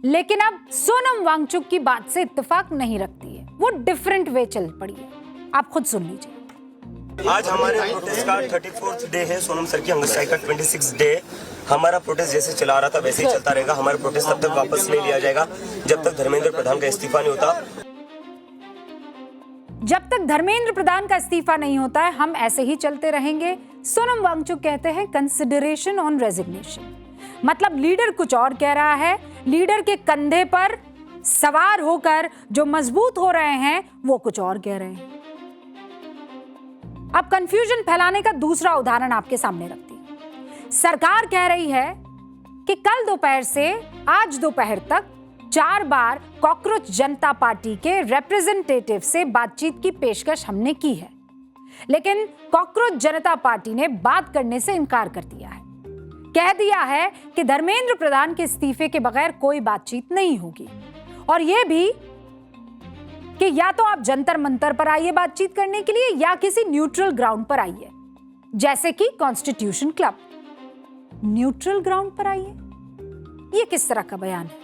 लेकिन अब सोनम वांगचुक की बात से इत्तेफाक नहीं रखती है, वो डिफरेंट वे चल पड़ी है। आप खुद सुन लीजिए। आज हमारे प्रोटेस्ट का 34th डे है, सोनम सर की हंगर स्ट्राइक का 26th डे। हमारा प्रोटेस्ट जैसे चला रहा था वैसे ही चलता रहेगा। हमारा प्रोटेस्ट तब तक वापस नहीं लिया जाएगा जब तक धर्मेंद्र प्रधान का इस्तीफा नहीं होता। जब तक धर्मेंद्र प्रधान का इस्तीफा नहीं होता है, हम ऐसे ही चलते रहेंगे। सोनम वांगचुक कहते हैं कंसिडरेशन ऑन रेजिग्नेशन, मतलब लीडर कुछ और कह रहा है। लीडर के कंधे पर सवार होकर जो मजबूत हो रहे हैं वो कुछ और कह रहे हैं। अब कंफ्यूजन फैलाने का दूसरा उदाहरण आपके सामने रखती है। सरकार कह रही है कि कल दोपहर से आज दोपहर तक 4 बार कॉकरोच जनता पार्टी के रिप्रेजेंटेटिव से बातचीत की पेशकश हमने की है, लेकिन कॉकरोच जनता पार्टी ने बात करने से इनकार कर दिया है। कह दिया है कि धर्मेंद्र प्रधान के इस्तीफे के बगैर कोई बातचीत नहीं होगी, और यह भी कि या तो आप जंतर मंतर पर आइए बातचीत करने के लिए या किसी न्यूट्रल ग्राउंड पर आइए, जैसे कि कॉन्स्टिट्यूशन क्लब। न्यूट्रल ग्राउंड पर आइए, यह किस तरह का बयान है?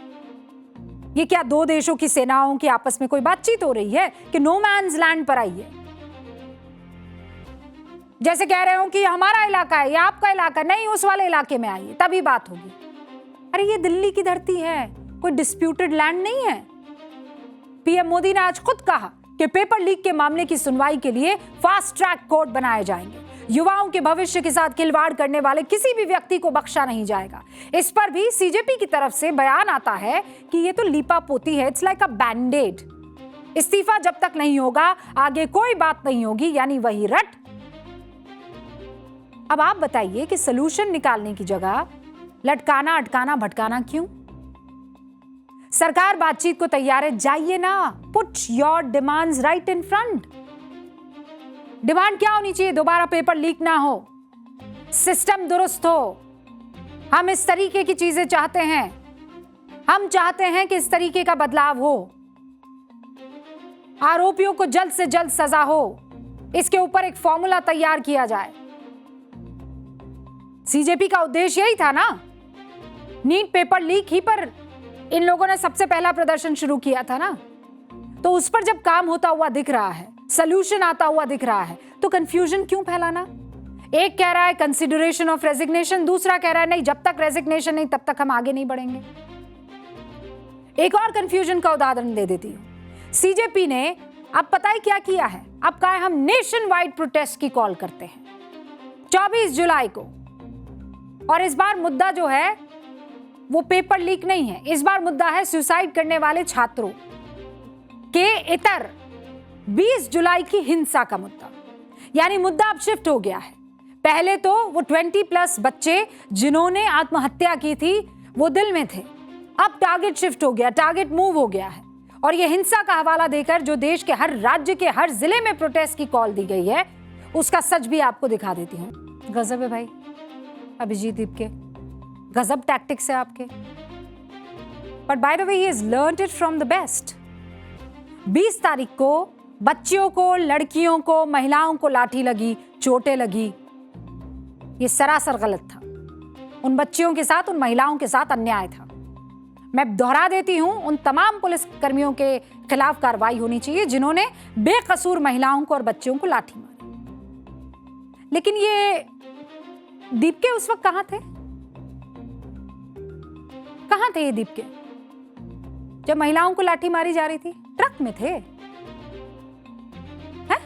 ये क्या 2 देशों की सेनाओं की आपस में कोई बातचीत हो रही है कि नो मैन्स लैंड पर आइए? जैसे कह रहे हो कि हमारा इलाका है या आपका इलाका नहीं, उस वाले इलाके में आइए तभी बात होगी। अरे ये दिल्ली की धरती है, कोई डिस्प्यूटेड लैंड नहीं है। पीएम मोदी ने आज खुद कहा कि पेपर लीक के मामले की सुनवाई के लिए फास्ट ट्रैक कोर्ट बनाए जाएंगे। युवाओं के भविष्य के साथ खिलवाड़ करने वाले किसी भी व्यक्ति को बख्शा नहीं जाएगा। इस पर भी सीजेपी की तरफ से बयान आता है कि ये तो लीपा पोती है, इट्स लाइक अ बैंडेड। इस्तीफा जब तक नहीं होगा आगे कोई बात नहीं होगी, यानी वही रट। अब आप बताइए कि सलूशन निकालने की जगह लटकाना, अटकाना, भटकाना क्यों? सरकार बातचीत को तैयार है, जाइए ना, put your demands right in front. Demand क्या होनी चाहिए? दोबारा पेपर लीक ना हो, सिस्टम दुरुस्त हो। हम इस तरीके की चीजें चाहते हैं। हम चाहते हैं कि इस तरीके का बदलाव हो, आरोपियों को जल्द से जल्द सजा हो, इसके ऊपर एक फॉर्मूला तैयार किया जाए। सीजेपी का उद्देश्य यही था ना, नीट पेपर लीक ही पर इन लोगों ने सबसे पहला प्रदर्शन शुरू किया था ना। तो उस पर जब काम होता हुआ दिख रहा है, सॉल्यूशन आता हुआ दिख रहा है, तो कंफ्यूजन क्यों फैलाना? एक कह रहा है कंसिडरेशन ऑफ रेजिग्नेशन, दूसरा कह रहा है नहीं, जब तक रेजिग्नेशन नहीं तब तक हम आगे नहीं बढ़ेंगे। एक और कंफ्यूजन का उदाहरण दे देती हूं। सीजेपी ने अब पता है क्या किया है? अब कहा है हम नेशन वाइड प्रोटेस्ट की कॉल करते हैं 24 जुलाई को। और इस बार मुद्दा जो है वो पेपर लीक नहीं है, इस बार मुद्दा है सुसाइड करने वाले छात्रों के इतर 20 जुलाई की हिंसा का मुद्दा। यानी मुद्दा अब शिफ्ट हो गया है। पहले तो वो 20+ बच्चे जिन्होंने आत्महत्या की थी वो दिल में थे, अब टारगेट शिफ्ट हो गया, टारगेट मूव हो गया है। और ये हिंसा का हवाला देकर जो देश के हर राज्य के हर जिले में प्रोटेस्ट की कॉल दी गई है, उसका सच भी आपको दिखा देती हूं। गजब है भाई अभिजीत दीपके, गजब टैक्टिक्स है आपके। But by the way he has learned it from the best. 20 तारीख को बच्चियों को, लड़कियों को, महिलाओं को लाठी लगी, चोटें लगी, ये सरासर गलत था। उन बच्चियों के साथ, उन महिलाओं के साथ अन्याय था। मैं दोहरा देती हूं, उन तमाम पुलिस कर्मियों के खिलाफ कार्रवाई होनी चाहिए जिन्होंने बेकसूर महिलाओं को और बच्चियों को लाठी मारी। लेकिन ये दीपके उस वक्त कहां थे? कहां थे ये दीपके जब महिलाओं को लाठी मारी जा रही थी? ट्रक में थे। हैं?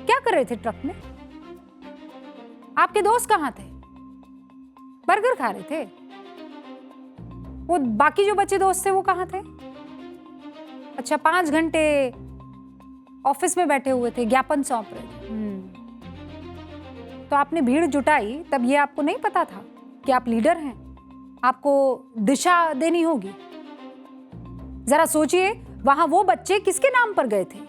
क्या कर रहे थे ट्रक में? आपके दोस्त कहां थे? बर्गर खा रहे थे। वो बाकी जो बच्चे दोस्त थे वो कहां थे? अच्छा, 5 घंटे ऑफिस में बैठे हुए थे, ज्ञापन सौंप रहे थे। तो आपने भीड़ जुटाई, तब ये आपको नहीं पता था कि आप लीडर हैं, आपको दिशा देनी होगी। जरा सोचिए, वहां वो बच्चे किसके नाम पर गए थे?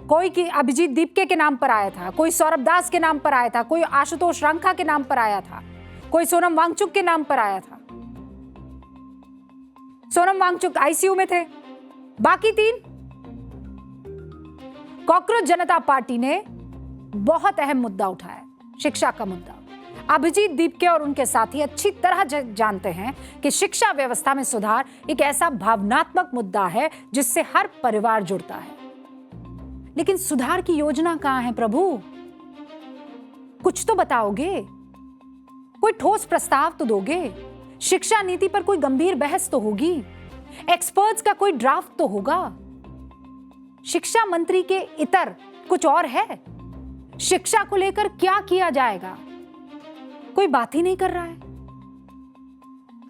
कोई की अभिजीत दीपके के नाम पर आया था, कोई सौरभ दास के नाम पर आया था, कोई आशुतोष रंका के नाम पर आया था, कोई सोनम वांगचुक के नाम पर आया था। सोनम वांगचुक आईसीयू में थे। बाकी 3 कॉकरोच जनता पार्टी ने बहुत अहम मुद्दा उठाया, शिक्षा का मुद्दा। अभिजीत दीपके और उनके साथी अच्छी तरह जानते हैं कि शिक्षा व्यवस्था में सुधार एक ऐसा भावनात्मक मुद्दा है जिससे हर परिवार जुड़ता है। लेकिन सुधार की योजना कहां है प्रभु? कुछ तो बताओगे, कोई ठोस प्रस्ताव तो दोगे। शिक्षा नीति पर कोई गंभीर बहस तो होगी, एक्सपर्ट्स का कोई ड्राफ्ट तो होगा। शिक्षा मंत्री के इतर कुछ और है। शिक्षा को लेकर क्या किया जाएगा, कोई बात ही नहीं कर रहा है।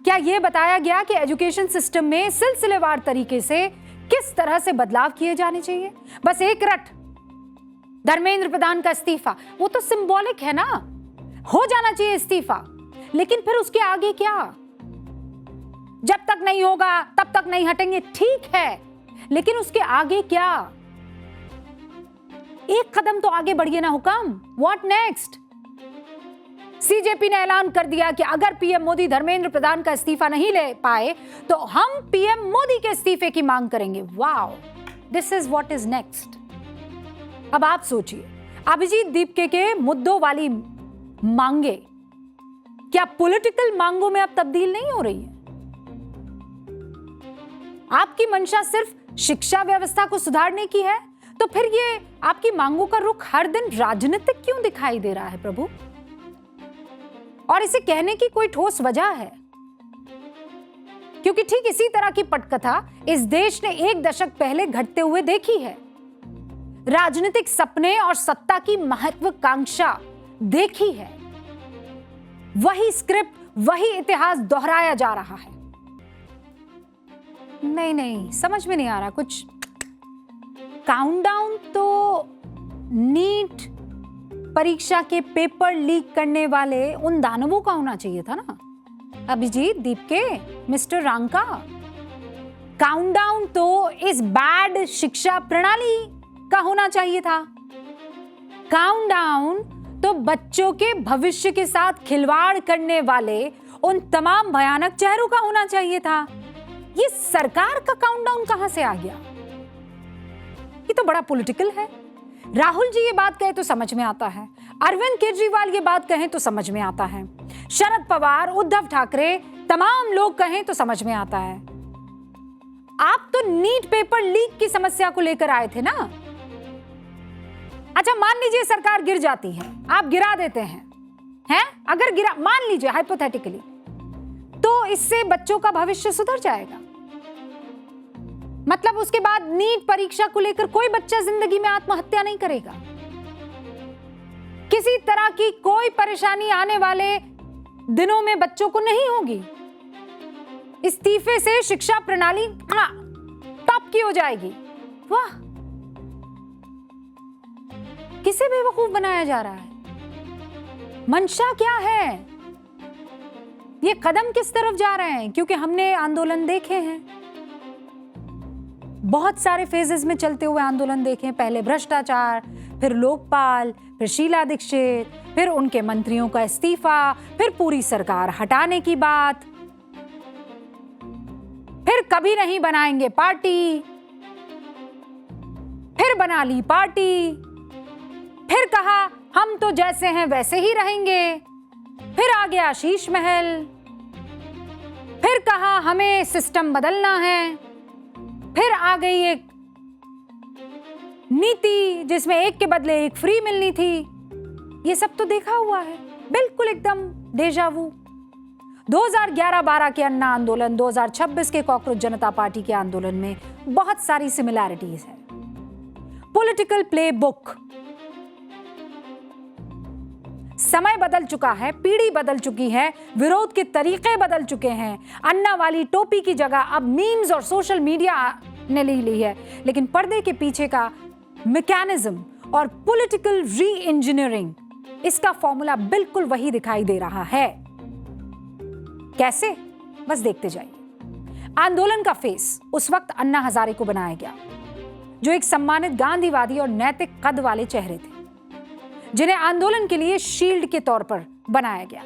क्या यह बताया गया कि एजुकेशन सिस्टम में सिलसिलेवार तरीके से किस तरह से बदलाव किए जाने चाहिए? बस एक रट धर्मेंद्र प्रधान का इस्तीफा, वो तो सिंबॉलिक है ना, हो जाना चाहिए इस्तीफा, लेकिन फिर उसके आगे क्या? जब तक नहीं होगा तब तक नहीं हटेंगे, ठीक है, लेकिन उसके आगे क्या? एक कदम तो आगे बढ़िए ना हुक्म। What next? सीजेपी ने ऐलान कर दिया कि अगर पीएम मोदी धर्मेंद्र प्रधान का इस्तीफा नहीं ले पाए तो हम पीएम मोदी के इस्तीफे की मांग करेंगे। Wow, this is what is next. अब आप सोचिए, अभिजीत दीपके के मुद्दों वाली मांगे क्या पॉलिटिकल मांगों में अब तब्दील नहीं हो रही है? आपकी मंशा सिर्फ शिक्षा व्यवस्था को सुधारने की है, तो फिर ये आपकी मांगों का रुख हर दिन राजनीतिक क्यों दिखाई दे रहा है प्रभु? और इसे कहने की कोई ठोस वजह है? क्योंकि ठीक इसी तरह की पटकथा इस देश ने 1 दशक पहले घटते हुए देखी है। राजनीतिक सपने और सत्ता की महत्वाकांक्षा देखी है। वही स्क्रिप्ट, वही इतिहास दोहराया जा रहा है। नहीं, समझ में नहीं आ रहा कुछ। काउंटडाउन तो नीट परीक्षा के पेपर लीक करने वाले उन दानवों का होना चाहिए था ना, अभिजीत दीपके, मिस्टर रंका। काउंटडाउन तो इस बैड शिक्षा प्रणाली का होना चाहिए था। काउंटडाउन तो बच्चों के भविष्य के साथ खिलवाड़ करने वाले उन तमाम भयानक चेहरों का होना चाहिए था। ये सरकार का काउंटडाउन कहां से आ गया? ये तो बड़ा पॉलिटिकल है। राहुल जी ये बात कहे तो समझ में आता है, अरविंद केजरीवाल ये बात कहें तो समझ में आता है, शरद पवार, उद्धव ठाकरे, तमाम लोग कहें तो समझ में आता है। आप तो नीट पेपर लीक की समस्या को लेकर आए थे ना। अच्छा, मान लीजिए सरकार गिर जाती है, आप गिरा देते हैं अगर गिरा, मान लीजिए हाइपोथेटिकली, तो इससे बच्चों का भविष्य सुधर जाएगा। मतलब उसके बाद नीट परीक्षा को लेकर कोई बच्चा जिंदगी में आत्महत्या नहीं करेगा, किसी तरह की कोई परेशानी आने वाले दिनों में बच्चों को नहीं होगी। इस्तीफे से शिक्षा प्रणाली टॉप की हो जाएगी। वाह, किसे बेवकूफ बनाया जा रहा है? मंशा क्या है? ये कदम किस तरफ जा रहे हैं? क्योंकि हमने आंदोलन देखे हैं, बहुत सारे फेजेस में चलते हुए आंदोलन देखे हैं। पहले भ्रष्टाचार, फिर लोकपाल, फिर शीला दीक्षित, फिर उनके मंत्रियों का इस्तीफा, फिर पूरी सरकार हटाने की बात, फिर कभी नहीं बनाएंगे पार्टी, फिर बना ली पार्टी, फिर कहा हम तो जैसे हैं वैसे ही रहेंगे, फिर आ गया शीश महल, फिर कहा हमें सिस्टम बदलना है, फिर आ गई एक नीति जिसमें एक के बदले एक फ्री मिलनी थी। ये सब तो देखा हुआ है, बिल्कुल एकदम डेजा वू। 2011-12 के अन्ना आंदोलन, 2026 के कॉकरोच जनता पार्टी के आंदोलन में बहुत सारी सिमिलैरिटीज है। पॉलिटिकल प्ले बुक, समय बदल चुका है, पीढ़ी बदल चुकी है, विरोध के तरीके बदल चुके हैं। अन्ना वाली टोपी की जगह अब मीम्स और सोशल मीडिया ने ले ली है, लेकिन पर्दे के पीछे का मैकेनिज्म और पॉलिटिकल री इंजीनियरिंग, इसका फॉर्मूला बिल्कुल वही दिखाई दे रहा है। कैसे? बस देखते जाइए। आंदोलन का फेस उस वक्त अन्ना हजारे को बनाया गया, जो एक सम्मानित गांधीवादी और नैतिक कद वाले चेहरे थे, जिन्हें आंदोलन के लिए शील्ड के तौर पर बनाया गया।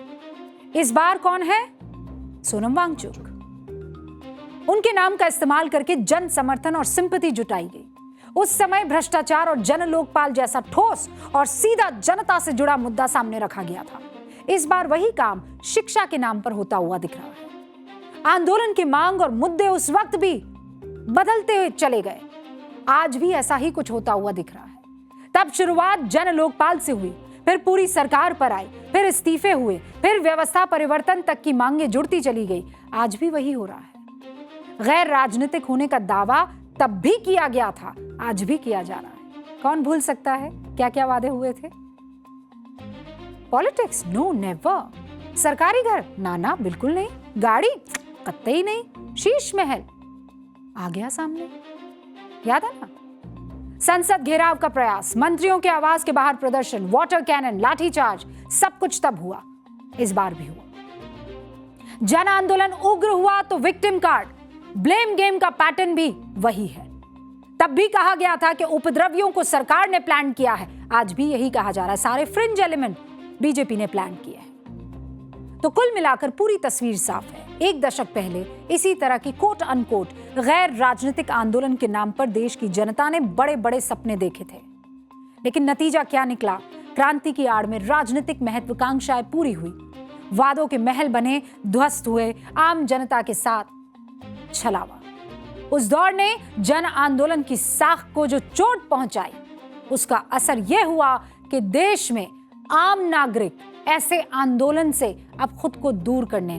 इस बार कौन है? सोनम वांगचुक। उनके नाम का इस्तेमाल करके जन समर्थन और सिंपैथी जुटाई गई। उस समय भ्रष्टाचार और जन लोकपाल जैसा ठोस और सीधा जनता से जुड़ा मुद्दा सामने रखा गया था। इस बार वही काम शिक्षा के नाम पर होता हुआ दिख रहा है। आंदोलन की मांग और मुद्दे उस वक्त भी बदलते हुए चले गए, आज भी ऐसा ही कुछ होता हुआ दिख रहा है। तब शुरुआत जन लोकपाल से हुई, फिर पूरी सरकार पर आई, फिर इस्तीफे हुए, फिर व्यवस्था परिवर्तन तक की मांगें जुड़ती चली गई। आज भी वही हो रहा है। गैर राजनीतिक होने का दावा तब भी किया गया था, आज भी किया जा रहा है। कौन भूल सकता है क्या क्या वादे हुए थे? पॉलिटिक्स? No, never. सरकारी घर? ना, बिल्कुल नहीं। गाड़ी? कतई नहीं। शीश महल आ गया सामने, याद है ना? संसद घेराव का प्रयास, मंत्रियों के आवास के बाहर प्रदर्शन, वाटर कैनन, लाठीचार्ज, सब कुछ तब हुआ, इस बार भी हुआ। जन आंदोलन उग्र हुआ तो विक्टिम कार्ड, ब्लेम गेम का पैटर्न भी वही है। तब भी कहा गया था कि उपद्रवियों को सरकार ने प्लान किया है, आज भी यही कहा जा रहा है। सारे फ्रिंज एलिमेंट बीजेपी ने प्लान किया है। तो कुल मिलाकर पूरी तस्वीर साफ है। एक दशक पहले इसी तरह की कोट अनकोट गैर राजनीतिक आंदोलन के नाम पर देश की जनता ने बड़े बड़े सपने देखे थे, लेकिन नतीजा क्या निकला? क्रांति की आड़ में राजनीतिक महत्वाकांक्षाएं पूरी हुई, वादों के महल बने, ध्वस्त हुए, आम जनता के साथ छलावा। उस दौर ने जन आंदोलन की साख को जो चोट पहुंचाई, उसका असर यह हुआ कि देश में आम नागरिक ऐसे आंदोलन से अब खुद को दूर करने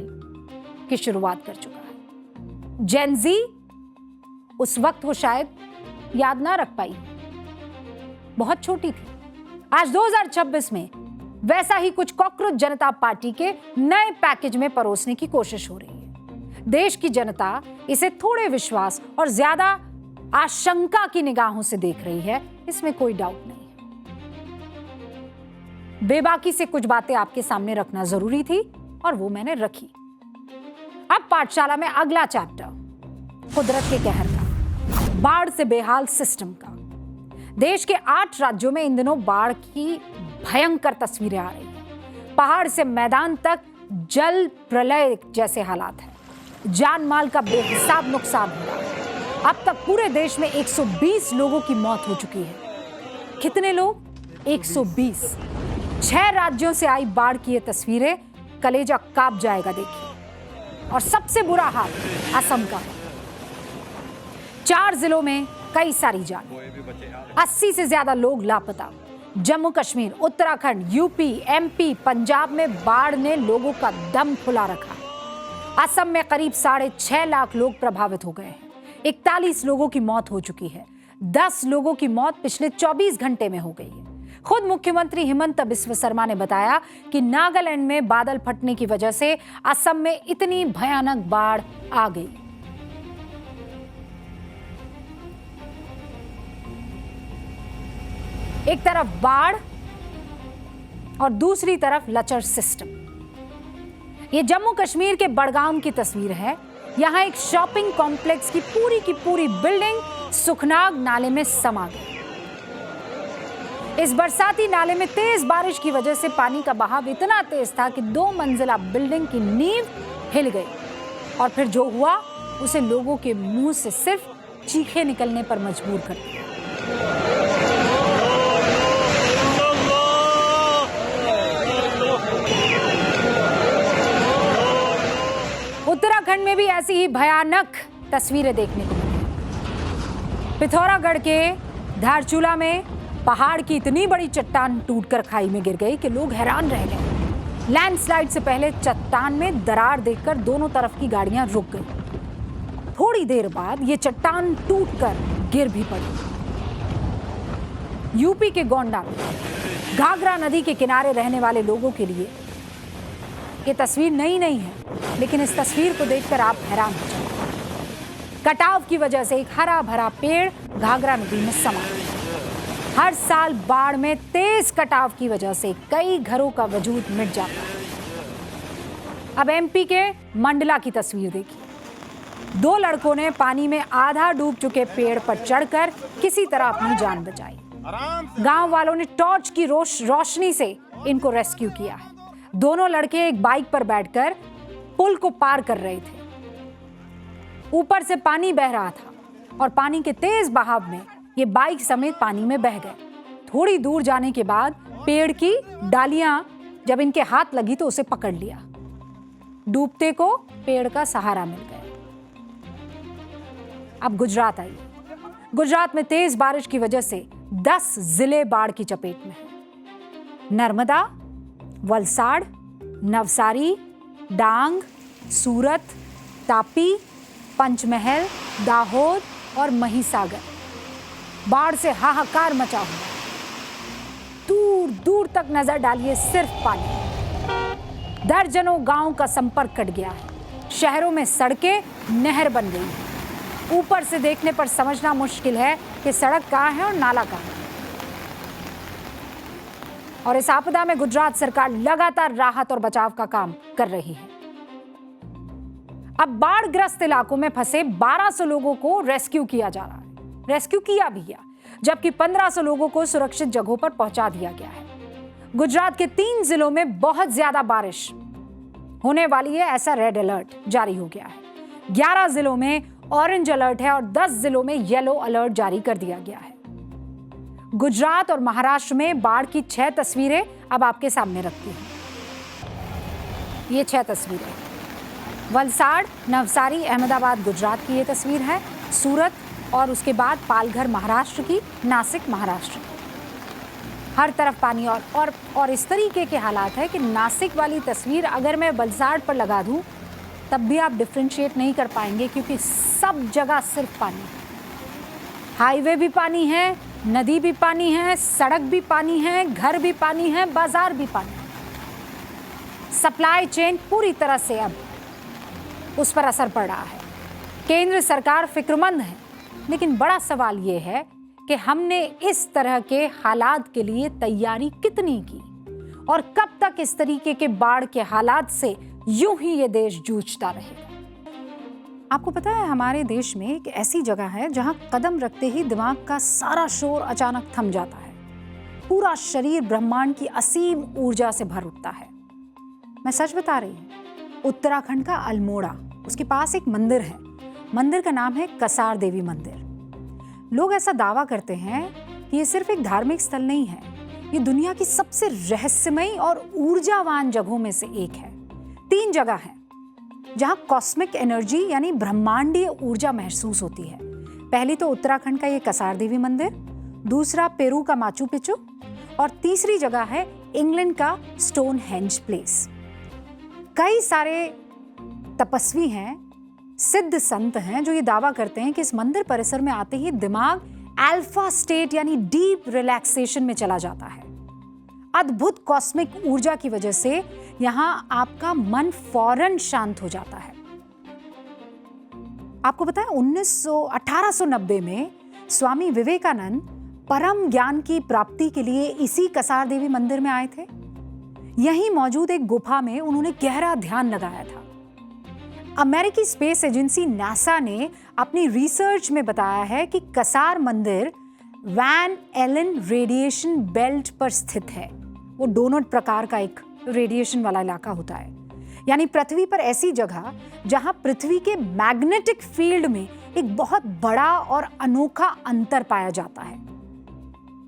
की शुरुआत कर चुका है। जेन ज़ी उस वक्त वो शायद याद ना रख पाई, बहुत छोटी थी। आज 2026 में वैसा ही कुछ कॉकरोच जनता पार्टी के नए पैकेज में परोसने की कोशिश हो रही है। देश की जनता इसे थोड़े विश्वास और ज्यादा आशंका की निगाहों से देख रही है, इसमें कोई डाउट नहीं है। बेबाकी से कुछ बातें आपके सामने रखना जरूरी थी और वो मैंने रखी। अब पाठशाला में अगला चैप्टर कुदरत के कहर का, बाढ़ से बेहाल सिस्टम का। देश के 8 राज्यों में इन दिनों बाढ़ की भयंकर तस्वीरें आ रही हैं। पहाड़ से मैदान तक जल प्रलय जैसे हालात हैं। जान माल का बेहिसाब नुकसान हुआ। अब तक पूरे देश में 120 लोगों की मौत हो चुकी है। कितने लोग? 120। 6 राज्यों से आई बाढ़ की ये तस्वीरें, कलेजा कांप जाएगा देखिए। और सबसे बुरा हाल असम का। 4 जिलों में कई सारी जानें, 80 से ज्यादा लोग लापता। जम्मू कश्मीर, उत्तराखंड, यूपी, एमपी, पंजाब में बाढ़ ने लोगों का दम फुला रखा। असम में करीब 6.5 लाख लोग प्रभावित हो गए हैं। 41 लोगों की मौत हो चुकी है। 10 लोगों की मौत पिछले 24 घंटे में हो गई है। खुद मुख्यमंत्री हिमंता बिस्वा शर्मा ने बताया कि नागालैंड में बादल फटने की वजह से असम में इतनी भयानक बाढ़ आ गई। एक तरफ बाढ़ और दूसरी तरफ लचर सिस्टम। ये जम्मू कश्मीर के बड़गाम की तस्वीर है। यहां एक शॉपिंग कॉम्प्लेक्स की पूरी बिल्डिंग सुखनाग नाले में समा गई। इस बरसाती नाले में तेज बारिश की वजह से पानी का बहाव इतना तेज था कि 2 मंजिला बिल्डिंग की नींव हिल गई और फिर जो हुआ उसे लोगों के मुंह से सिर्फ चीखें निकलने पर मजबूर कर दिया। उत्तराखंड में भी ऐसी ही भयानक तस्वीरें देखने को मिली। पिथौरागढ़ के धारचूला में पहाड़ की इतनी बड़ी चट्टान टूटकर खाई में गिर गई कि लोग हैरान रह गए। लैंडस्लाइड से पहले चट्टान में दरार देखकर दोनों तरफ की गाड़ियां रुक गई। थोड़ी देर बाद ये चट्टान टूटकर गिर भी पड़ी। यूपी के गोंडा में घाघरा नदी के किनारे रहने वाले लोगों के लिए ये तस्वीर नई नहीं है, लेकिन इस तस्वीर को देखकर आप हैरान हो जाएंगे। कटाव की वजह से एक हरा भरा पेड़ घाघरा नदी में समा गया। हर साल बाढ़ में तेज कटाव की वजह से कई घरों का वजूद मिट जाता है। अब एमपी के मंडला की तस्वीर देखिए। 2 लड़कों ने पानी में आधा डूब चुके पेड़ पर चढ़कर किसी तरह अपनी जान बचाई। गांव वालों ने टॉर्च की रोशनी से इनको रेस्क्यू किया है। दोनों लड़के एक बाइक पर बैठकर पुल को पार कर रहे थे। ऊपर से पानी बह रहा था और पानी के तेज बहाव में ये बाइक समेत पानी में बह गए। थोड़ी दूर जाने के बाद पेड़ की डालियां जब इनके हाथ लगी तो उसे पकड़ लिया। डूबते को पेड़ का सहारा मिल गया। अब गुजरात आइए। गुजरात में तेज बारिश की वजह से 10 जिले बाढ़ की चपेट में हैं। नर्मदा, वलसाड़, नवसारी, डांग, सूरत, तापी, पंचमहल, दाहोद और महिसागर बाढ़ से हाहाकार मचा हुआ। दूर दूर तक नजर डालिए, सिर्फ पानी। दर्जनों गांव का संपर्क कट गया है। शहरों में सड़कें नहर बन गई हैं। ऊपर से देखने पर समझना मुश्किल है कि सड़क कहाँ है और नाला कहाँ है। और इस आपदा में गुजरात सरकार लगातार राहत और बचाव का काम कर रही है। अब बाढ़ग्रस्त इलाकों में फंसे 1200 लोगों को रेस्क्यू किया जा रहा है। रेस्क्यू किया भी गया, जबकि 1500 लोगों को सुरक्षित जगहों पर पहुंचा दिया गया है। गुजरात के 3 जिलों में बहुत ज्यादा बारिश होने वाली है, ऐसा रेड अलर्ट जारी हो गया है। 11 जिलों में ऑरेंज अलर्ट है और 10 जिलों में येलो अलर्ट जारी कर दिया गया है। गुजरात और महाराष्ट्र में बाढ़ की 6 तस्वीरें अब आपके सामने रखती हूं। ये 6 तस्वीरें वलसाड़, नवसारी, अहमदाबाद गुजरात की ये तस्वीर है, सूरत और उसके बाद पालघर महाराष्ट्र की, नासिक महाराष्ट्र की। हर तरफ पानी और इस तरीके के हालात है कि नासिक वाली तस्वीर अगर मैं वलसाड़ पर लगा दूं तब भी आप डिफ्रेंशिएट नहीं कर पाएंगे, क्योंकि सब जगह सिर्फ पानी। हाईवे भी पानी है, नदी भी पानी है, सड़क भी पानी है, घर भी पानी है, बाजार भी पानी है। सप्लाई चेन पूरी तरह से अब उस पर असर पड़ रहा है। केंद्र सरकार फिक्रमंद है, लेकिन बड़ा सवाल यह है कि हमने इस तरह के हालात के लिए तैयारी कितनी की और कब तक इस तरीके के बाढ़ के हालात से यूं ही ये देश जूझता रहेगा। आपको पता है, हमारे देश में एक ऐसी जगह है जहां कदम रखते ही दिमाग का सारा शोर अचानक थम जाता है। पूरा शरीर ब्रह्मांड की असीम ऊर्जा से भर उठता है। मैं सच बता रही हूं। उत्तराखंड का अल्मोड़ा, उसके पास एक मंदिर है। मंदिर का नाम है कसार देवी मंदिर। लोग ऐसा दावा करते हैं कि ये सिर्फ एक धार्मिक स्थल नहीं है, ये दुनिया की सबसे रहस्यमयी और ऊर्जावान जगहों में से एक है। 3 जगह हैं जहां कॉस्मिक एनर्जी यानी ब्रह्मांडीय ऊर्जा महसूस होती है। पहली तो उत्तराखंड का ये कसार देवी मंदिर, दूसरा पेरू का माचू पिचू और तीसरी जगह है इंग्लैंड का स्टोनहेंज प्लेस। कई सारे तपस्वी हैं, सिद्ध संत हैं जो ये दावा करते हैं कि इस मंदिर परिसर में आते ही दिमाग अल्फा स्टेट यानी डीप रिलैक्सेशन में चला जाता है। अद्भुत कॉस्मिक ऊर्जा की वजह से यहां आपका मन फौरन शांत हो जाता है। आपको पता है 1890 में स्वामी विवेकानंद परम ज्ञान की प्राप्ति के लिए इसी कसार देवी मंदिर में आए थे। यहीं मौजूद एक गुफा में उन्होंने गहरा ध्यान लगाया था। अमेरिकी स्पेस एजेंसी नासा ने अपनी रिसर्च में बताया है कि कसार मंदिर वैन एलन रेडिएशन बेल्ट पर स्थित है। वो डोनट प्रकार का एक रेडिएशन वाला इलाका होता है, यानी पृथ्वी पर ऐसी जगह जहां पृथ्वी के मैग्नेटिक फील्ड में एक बहुत बड़ा और अनोखा अंतर पाया जाता है।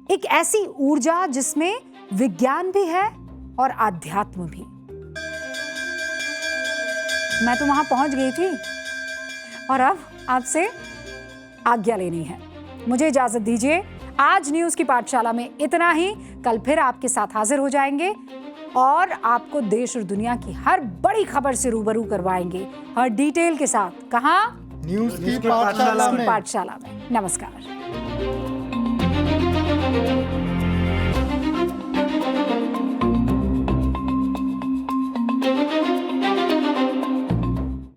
एक ऐसी ऊर्जा जिसमें विज्ञान भी है और आध्यात्म भी। मैं तो वहां पहुंच गई थी और अब आपसे आज्ञा लेनी है। मुझे इजाजत दीजिए। आज न्यूज की पाठशाला में इतना ही। कल फिर आपके साथ हाजिर हो जाएंगे और आपको देश और दुनिया की हर बड़ी खबर से रूबरू करवाएंगे, हर डिटेल के साथ। कहाँ? न्यूज की पाठशाला में। नमस्कार।